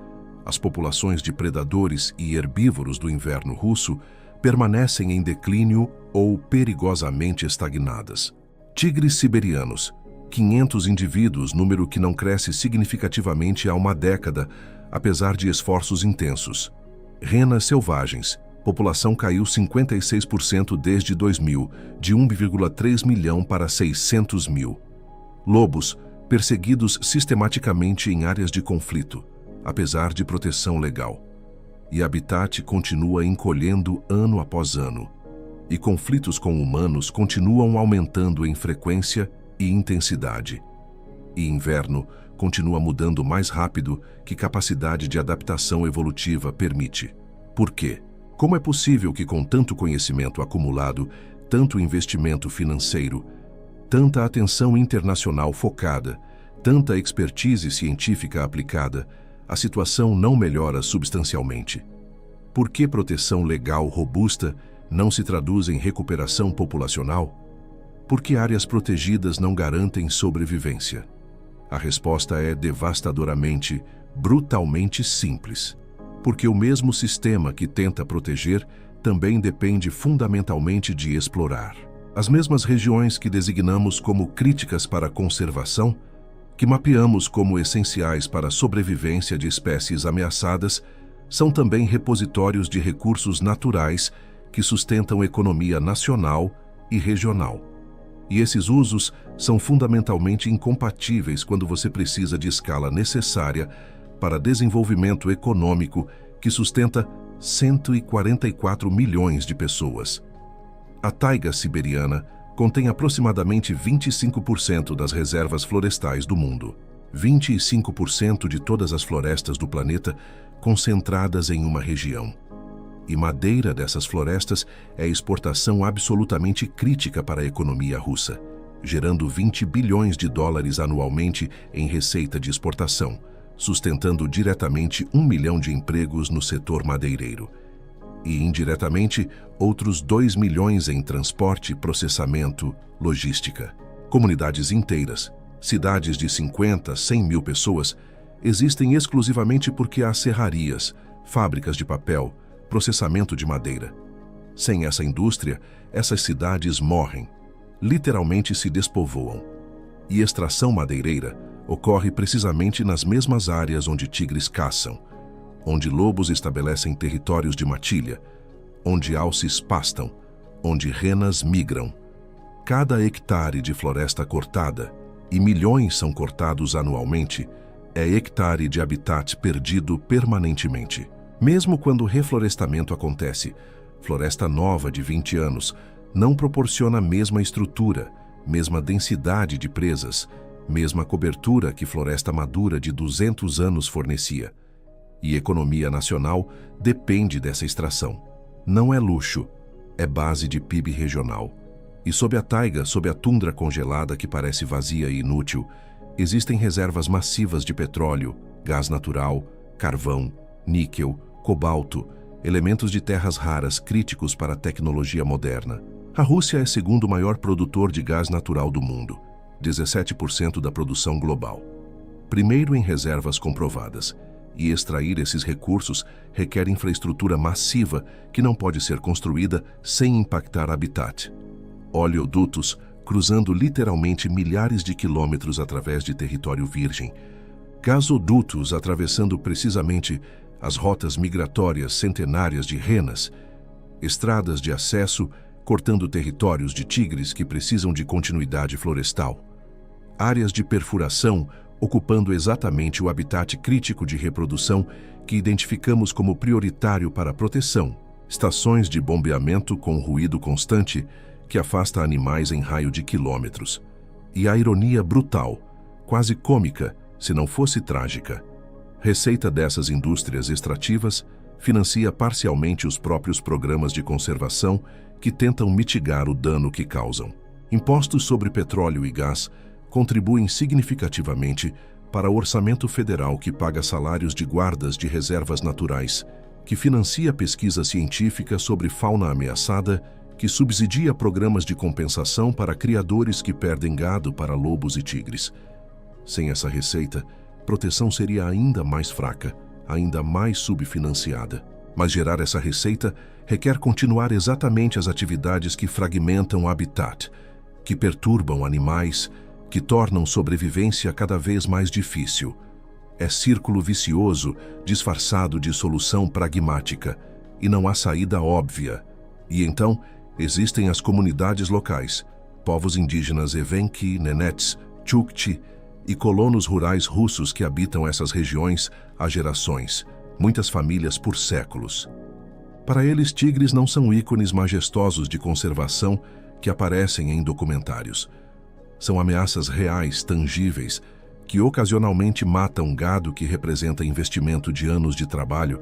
as populações de predadores e herbívoros do inverno russo permanecem em declínio ou perigosamente estagnadas. Tigres siberianos, 500 indivíduos, número que não cresce significativamente há uma década, apesar de esforços intensos. Renas selvagens, população caiu 56% desde 2000, de 1,3 milhão para 600 mil. Lobos, perseguidos sistematicamente em áreas de conflito, apesar de proteção legal. E habitat continua encolhendo ano após ano. E conflitos com humanos continuam aumentando em frequência e intensidade. E inverno continua mudando mais rápido que capacidade de adaptação evolutiva permite. Por quê? Como é possível que com tanto conhecimento acumulado, tanto investimento financeiro, tanta atenção internacional focada, tanta expertise científica aplicada, a situação não melhora substancialmente? Por que proteção legal robusta não se traduz em recuperação populacional? Por que áreas protegidas não garantem sobrevivência? A resposta é devastadoramente, brutalmente simples. Porque o mesmo sistema que tenta proteger também depende fundamentalmente de explorar. As mesmas regiões que designamos como críticas para a conservação, que mapeamos como essenciais para a sobrevivência de espécies ameaçadas, são também repositórios de recursos naturais que sustentam a economia nacional e regional. E esses usos são fundamentalmente incompatíveis quando você precisa de escala necessária para desenvolvimento econômico que sustenta 144 milhões de pessoas. A taiga siberiana contém aproximadamente 25% das reservas florestais do mundo. 25% de todas as florestas do planeta concentradas em uma região. E madeira dessas florestas é exportação absolutamente crítica para a economia russa, gerando 20 bilhões de dólares anualmente em receita de exportação, sustentando diretamente 1 milhão de empregos no setor madeireiro. E, indiretamente, outros 2 milhões em transporte, processamento, logística. Comunidades inteiras, cidades de 50, 100 mil pessoas, existem exclusivamente porque há serrarias, fábricas de papel, processamento de madeira. Sem essa indústria, essas cidades morrem, literalmente se despovoam. E extração madeireira ocorre precisamente nas mesmas áreas onde tigres caçam, onde lobos estabelecem territórios de matilha, onde alces pastam, onde renas migram. Cada hectare de floresta cortada, e milhões são cortados anualmente, é hectare de habitat perdido permanentemente. Mesmo quando o reflorestamento acontece, floresta nova de 20 anos não proporciona a mesma estrutura, mesma densidade de presas, mesma cobertura que floresta madura de 200 anos fornecia. E economia nacional depende dessa extração. Não é luxo, é base de PIB regional. E sob a taiga, sob a tundra congelada que parece vazia e inútil, existem reservas massivas de petróleo, gás natural, carvão, níquel, cobalto, elementos de terras raras críticos para a tecnologia moderna. A Rússia é o segundo maior produtor de gás natural do mundo, 17% da produção global. Primeiro em reservas comprovadas, e extrair esses recursos requer infraestrutura massiva que não pode ser construída sem impactar habitat. Oleodutos cruzando literalmente milhares de quilômetros através de território virgem. Gasodutos atravessando precisamente as rotas migratórias centenárias de renas. Estradas de acesso cortando territórios de tigres que precisam de continuidade florestal. Áreas de perfuração ocupando exatamente o habitat crítico de reprodução que identificamos como prioritário para a proteção. Estações de bombeamento com ruído constante que afasta animais em raio de quilômetros. E a ironia brutal, quase cômica, se não fosse trágica. Receita dessas indústrias extrativas financia parcialmente os próprios programas de conservação que tentam mitigar o dano que causam. Impostos sobre petróleo e gás contribuem significativamente para o orçamento federal que paga salários de guardas de reservas naturais, que financia pesquisa científica sobre fauna ameaçada, que subsidia programas de compensação para criadores que perdem gado para lobos e tigres. Sem essa receita, proteção seria ainda mais fraca, ainda mais subfinanciada. Mas gerar essa receita requer continuar exatamente as atividades que fragmentam o habitat, que perturbam animais, que tornam sobrevivência cada vez mais difícil. É círculo vicioso disfarçado de solução pragmática, e não há saída óbvia. E então, existem as comunidades locais, povos indígenas Evenki, Nenets, Chukchi e colonos rurais russos que habitam essas regiões há gerações, muitas famílias por séculos. Para eles, tigres não são ícones majestosos de conservação que aparecem em documentários. São ameaças reais, tangíveis, que ocasionalmente matam gado que representa investimento de anos de trabalho,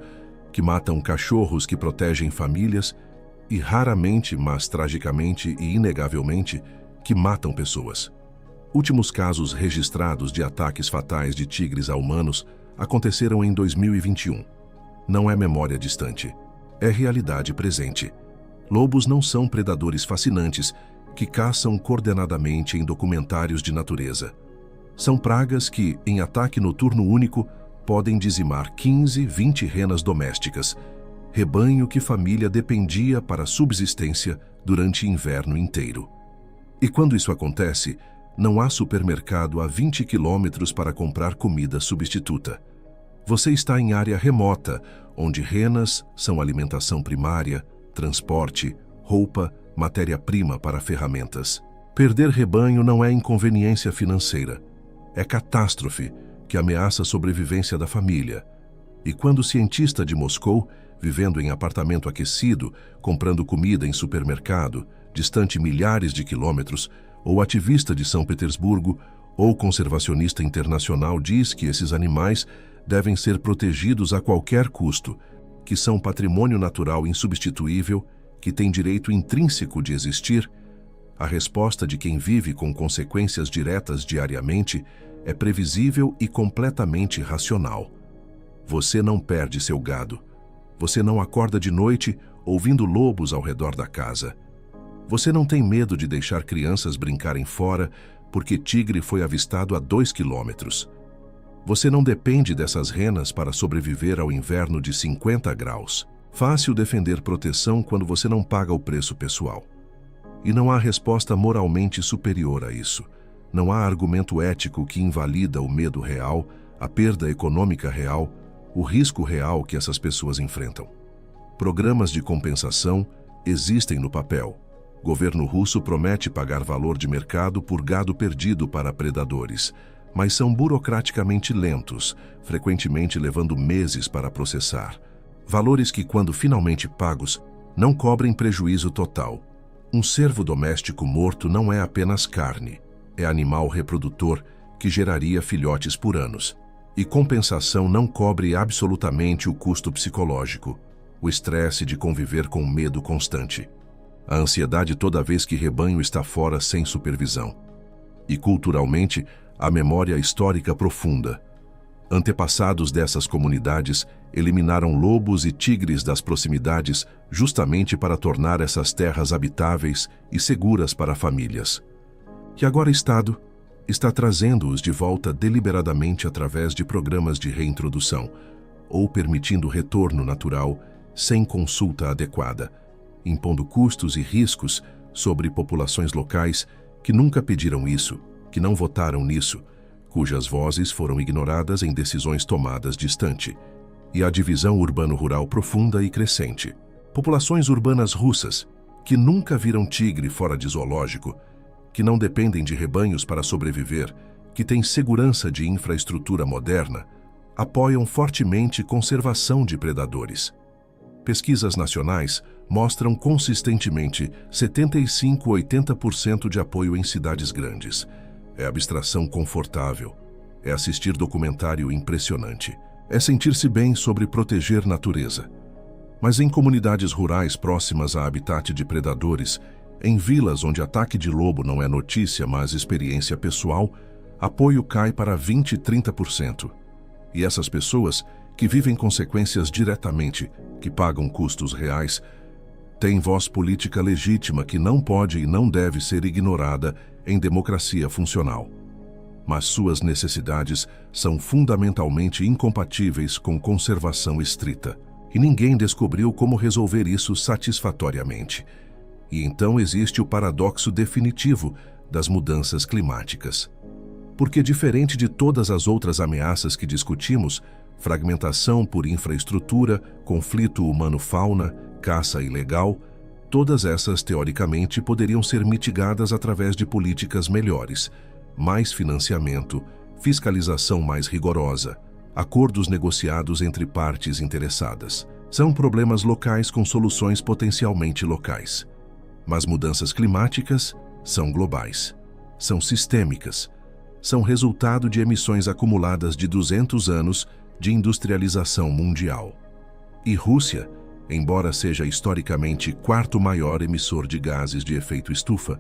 que matam cachorros que protegem famílias e raramente, mas tragicamente e inegavelmente, que matam pessoas. Últimos casos registrados de ataques fatais de tigres a humanos aconteceram em 2021. Não é memória distante. É realidade presente. Lobos não são predadores fascinantes que caçam coordenadamente em documentários de natureza. São pragas que, em ataque noturno único, podem dizimar 15, 20 renas domésticas, rebanho que família dependia para a subsistência durante o inverno inteiro. E quando isso acontece, não há supermercado a 20 quilômetros para comprar comida substituta. Você está em área remota, onde renas são alimentação primária, transporte, roupa, matéria-prima para ferramentas. Perder rebanho não é inconveniência financeira. É catástrofe que ameaça a sobrevivência da família. E quando o cientista de Moscou, vivendo em apartamento aquecido, comprando comida em supermercado, distante milhares de quilômetros, ou ativista de São Petersburgo, ou conservacionista internacional diz que esses animais devem ser protegidos a qualquer custo, que são patrimônio natural insubstituível, que têm direito intrínseco de existir, a resposta de quem vive com consequências diretas diariamente é previsível e completamente racional. Você não perde seu gado. Você não acorda de noite ouvindo lobos ao redor da casa. Você não tem medo de deixar crianças brincarem fora porque tigre foi avistado a 2 quilômetros. Você não depende dessas renas para sobreviver ao inverno de 50 graus. Fácil defender proteção quando você não paga o preço pessoal. E não há resposta moralmente superior a isso. Não há argumento ético que invalida o medo real, a perda econômica real, o risco real que essas pessoas enfrentam. Programas de compensação existem no papel. Governo russo promete pagar valor de mercado por gado perdido para predadores, mas são burocraticamente lentos, frequentemente levando meses para processar. Valores que, quando finalmente pagos, não cobrem prejuízo total. Um cervo doméstico morto não é apenas carne, é animal reprodutor que geraria filhotes por anos. E compensação não cobre absolutamente o custo psicológico, o estresse de conviver com medo constante, a ansiedade toda vez que rebanho está fora sem supervisão. E culturalmente, a memória histórica profunda. Antepassados dessas comunidades eliminaram lobos e tigres das proximidades justamente para tornar essas terras habitáveis e seguras para famílias. E agora o Estado está trazendo-os de volta deliberadamente através de programas de reintrodução, ou permitindo retorno natural sem consulta adequada, impondo custos e riscos sobre populações locais que nunca pediram isso, que não votaram nisso, cujas vozes foram ignoradas em decisões tomadas distante, e a divisão urbano-rural profunda e crescente. Populações urbanas russas, que nunca viram tigre fora de zoológico, que não dependem de rebanhos para sobreviver, que têm segurança de infraestrutura moderna, apoiam fortemente conservação de predadores. Pesquisas nacionais mostram consistentemente 75–80% de apoio em cidades grandes. É abstração confortável, é assistir documentário impressionante, é sentir-se bem sobre proteger natureza. Mas em comunidades rurais próximas a habitat de predadores, em vilas onde ataque de lobo não é notícia, mas experiência pessoal, apoio cai para 20–30%. E essas pessoas, que vivem consequências diretamente, que pagam custos reais, têm voz política legítima que não pode e não deve ser ignorada em democracia funcional. Mas suas necessidades são fundamentalmente incompatíveis com conservação estrita. E ninguém descobriu como resolver isso satisfatoriamente. E então existe o paradoxo definitivo das mudanças climáticas. Porque, diferente de todas as outras ameaças que discutimos, fragmentação por infraestrutura, conflito humano-fauna, caça ilegal, todas essas, teoricamente, poderiam ser mitigadas através de políticas melhores, mais financiamento, fiscalização mais rigorosa, acordos negociados entre partes interessadas. São problemas locais com soluções potencialmente locais. Mas mudanças climáticas são globais, são sistêmicas, são resultado de emissões acumuladas de 200 anos de industrialização mundial. E Rússia, embora seja historicamente quarto maior emissor de gases de efeito estufa,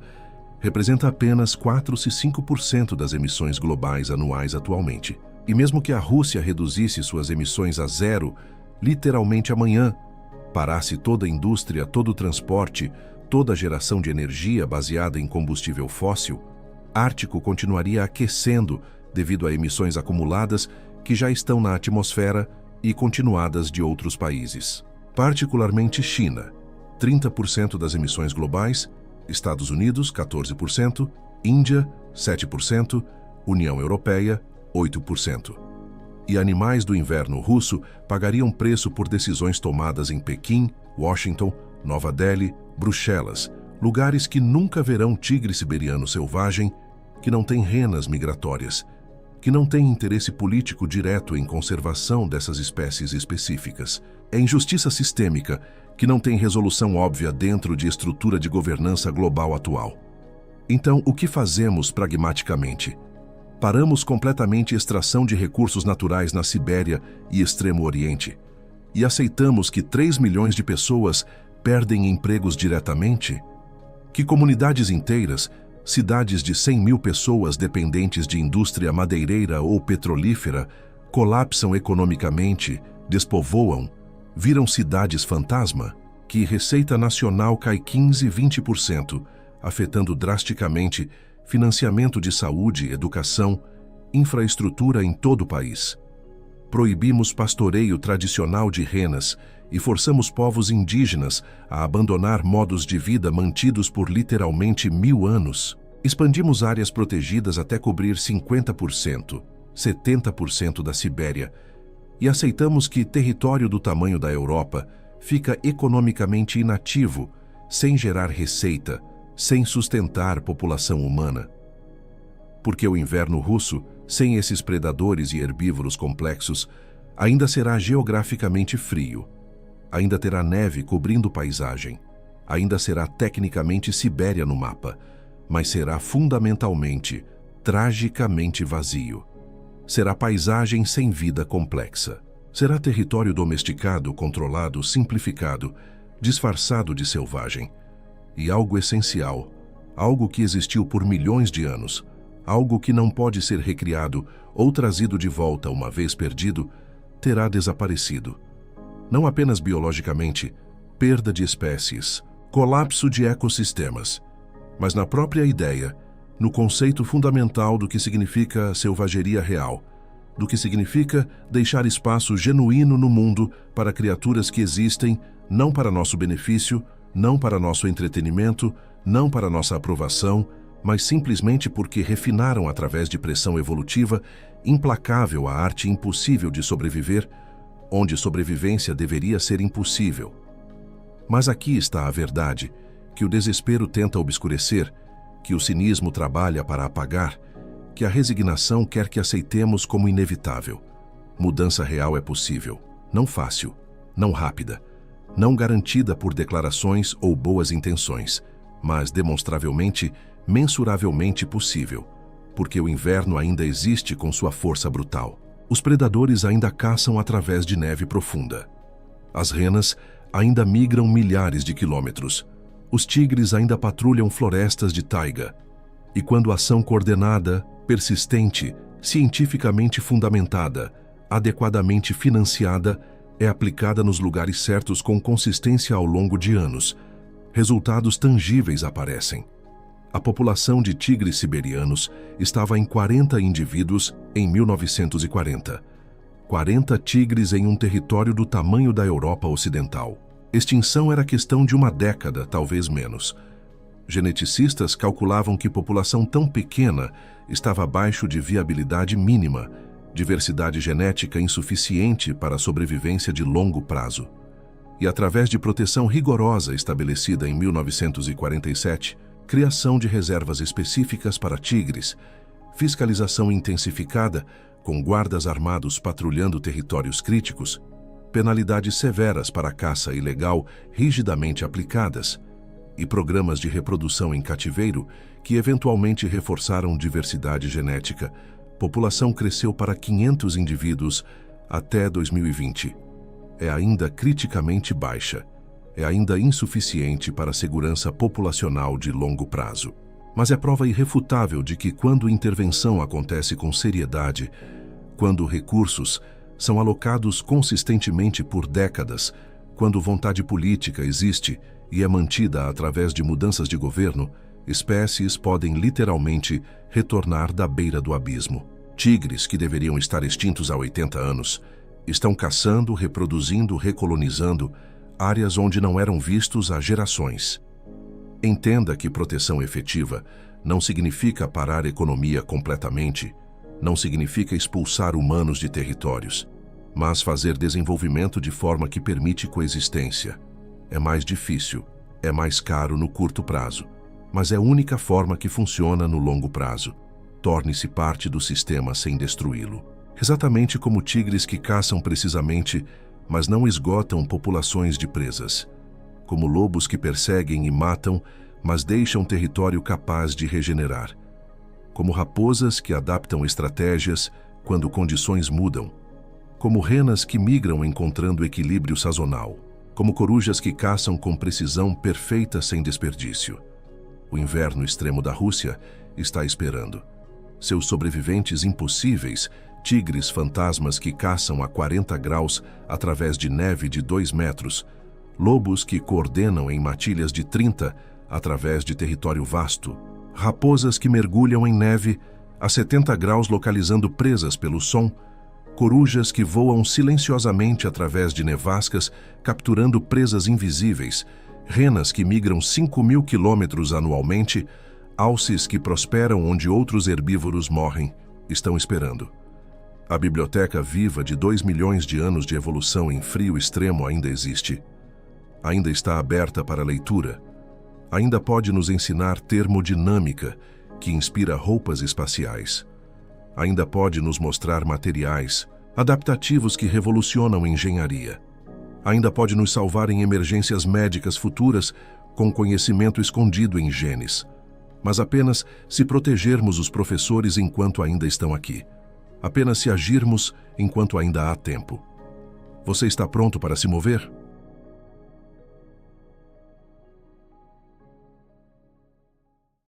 representa apenas 4–5% das emissões globais anuais atualmente. E mesmo que a Rússia reduzisse suas emissões a zero, literalmente amanhã, parasse toda a indústria, todo o transporte, toda a geração de energia baseada em combustível fóssil, Ártico continuaria aquecendo devido a emissões acumuladas que já estão na atmosfera e continuadas de outros países. Particularmente China, 30% das emissões globais, Estados Unidos, 14%, Índia, 7%, União Europeia, 8%. E animais do inverno russo pagariam preço por decisões tomadas em Pequim, Washington, Nova Delhi, Bruxelas, lugares que nunca verão tigre siberiano selvagem, que não têm renas migratórias, que não têm interesse político direto em conservação dessas espécies específicas. É injustiça sistêmica que não tem resolução óbvia dentro de estrutura de governança global atual. Então, o que fazemos pragmaticamente? Paramos completamente a extração de recursos naturais na Sibéria e Extremo Oriente e aceitamos que 3 milhões de pessoas perdem empregos diretamente? Que comunidades inteiras, cidades de 100 mil pessoas dependentes de indústria madeireira ou petrolífera, colapsam economicamente, despovoam, viram cidades fantasma? Que receita nacional cai 15–20%, afetando drasticamente financiamento de saúde, educação, infraestrutura em todo o país. Proibimos pastoreio tradicional de renas e forçamos povos indígenas a abandonar modos de vida mantidos por literalmente 1000 anos. Expandimos áreas protegidas até cobrir 50%, 70% da Sibéria e aceitamos que território do tamanho da Europa fica economicamente inativo, sem gerar receita, sem sustentar população humana. Porque o inverno russo, sem esses predadores e herbívoros complexos, ainda será geograficamente frio, ainda terá neve cobrindo paisagem, ainda será tecnicamente Sibéria no mapa, mas será fundamentalmente, tragicamente vazio. Será paisagem sem vida complexa. Será território domesticado, controlado, simplificado, disfarçado de selvagem. E algo essencial, algo que existiu por milhões de anos, algo que não pode ser recriado ou trazido de volta uma vez perdido, terá desaparecido. Não apenas biologicamente, perda de espécies, colapso de ecossistemas, mas na própria ideia, no conceito fundamental do que significa selvageria real, do que significa deixar espaço genuíno no mundo para criaturas que existem não para nosso benefício, não para nosso entretenimento, não para nossa aprovação, mas simplesmente porque refinaram através de pressão evolutiva implacável a arte impossível de sobreviver, onde sobrevivência deveria ser impossível. Mas aqui está a verdade, que o desespero tenta obscurecer, que o cinismo trabalha para apagar, que a resignação quer que aceitemos como inevitável. Mudança real é possível, não fácil, não rápida, não garantida por declarações ou boas intenções, mas demonstravelmente, mensuravelmente possível, porque o inverno ainda existe com sua força brutal. Os predadores ainda caçam através de neve profunda. As renas ainda migram milhares de quilômetros. Os tigres ainda patrulham florestas de taiga. E quando a ação coordenada, persistente, cientificamente fundamentada, adequadamente financiada, é aplicada nos lugares certos com consistência ao longo de anos, resultados tangíveis aparecem. A população de tigres siberianos estava em 40 indivíduos em 1940. 40 tigres em um território do tamanho da Europa Ocidental. Extinção era questão de uma década, talvez menos. Geneticistas calculavam que população tão pequena estava abaixo de viabilidade mínima, diversidade genética insuficiente para a sobrevivência de longo prazo. E através de proteção rigorosa estabelecida em 1947, criação de reservas específicas para tigres, fiscalização intensificada, com guardas armados patrulhando territórios críticos, penalidades severas para a caça ilegal rigidamente aplicadas e programas de reprodução em cativeiro que eventualmente reforçaram diversidade genética, população cresceu para 500 indivíduos até 2020. É ainda criticamente baixa. É ainda insuficiente para a segurança populacional de longo prazo. Mas é prova irrefutável de que quando intervenção acontece com seriedade, quando recursos são alocados consistentemente por décadas, quando vontade política existe e é mantida através de mudanças de governo, espécies podem literalmente retornar da beira do abismo. Tigres que deveriam estar extintos há 80 anos estão caçando, reproduzindo, recolonizando áreas onde não eram vistos há gerações. Entenda que proteção efetiva não significa parar a economia completamente, não significa expulsar humanos de territórios, mas fazer desenvolvimento de forma que permite coexistência. É mais difícil, é mais caro no curto prazo, mas é a única forma que funciona no longo prazo. Torne-se parte do sistema sem destruí-lo. Exatamente como tigres que caçam precisamente, mas não esgotam populações de presas. Como lobos que perseguem e matam, mas deixam território capaz de regenerar. Como raposas que adaptam estratégias quando condições mudam. Como renas que migram encontrando equilíbrio sazonal. Como corujas que caçam com precisão perfeita sem desperdício. O inverno extremo da Rússia está esperando. Seus sobreviventes impossíveis, tigres fantasmas que caçam a 40 graus através de neve de 2 metros, lobos que coordenam em matilhas de 30 através de território vasto, raposas que mergulham em neve a 70 graus localizando presas pelo som, corujas que voam silenciosamente através de nevascas capturando presas invisíveis, renas que migram 5.000 quilômetros anualmente, alces que prosperam onde outros herbívoros morrem, estão esperando. A biblioteca viva de 2 milhões de anos de evolução em frio extremo ainda existe. Ainda está aberta para leitura. Ainda pode nos ensinar termodinâmica, que inspira roupas espaciais. Ainda pode nos mostrar materiais, adaptativos que revolucionam engenharia. Ainda pode nos salvar em emergências médicas futuras com conhecimento escondido em genes. Mas apenas se protegermos os professores enquanto ainda estão aqui. Apenas se agirmos enquanto ainda há tempo. Você está pronto para se mover?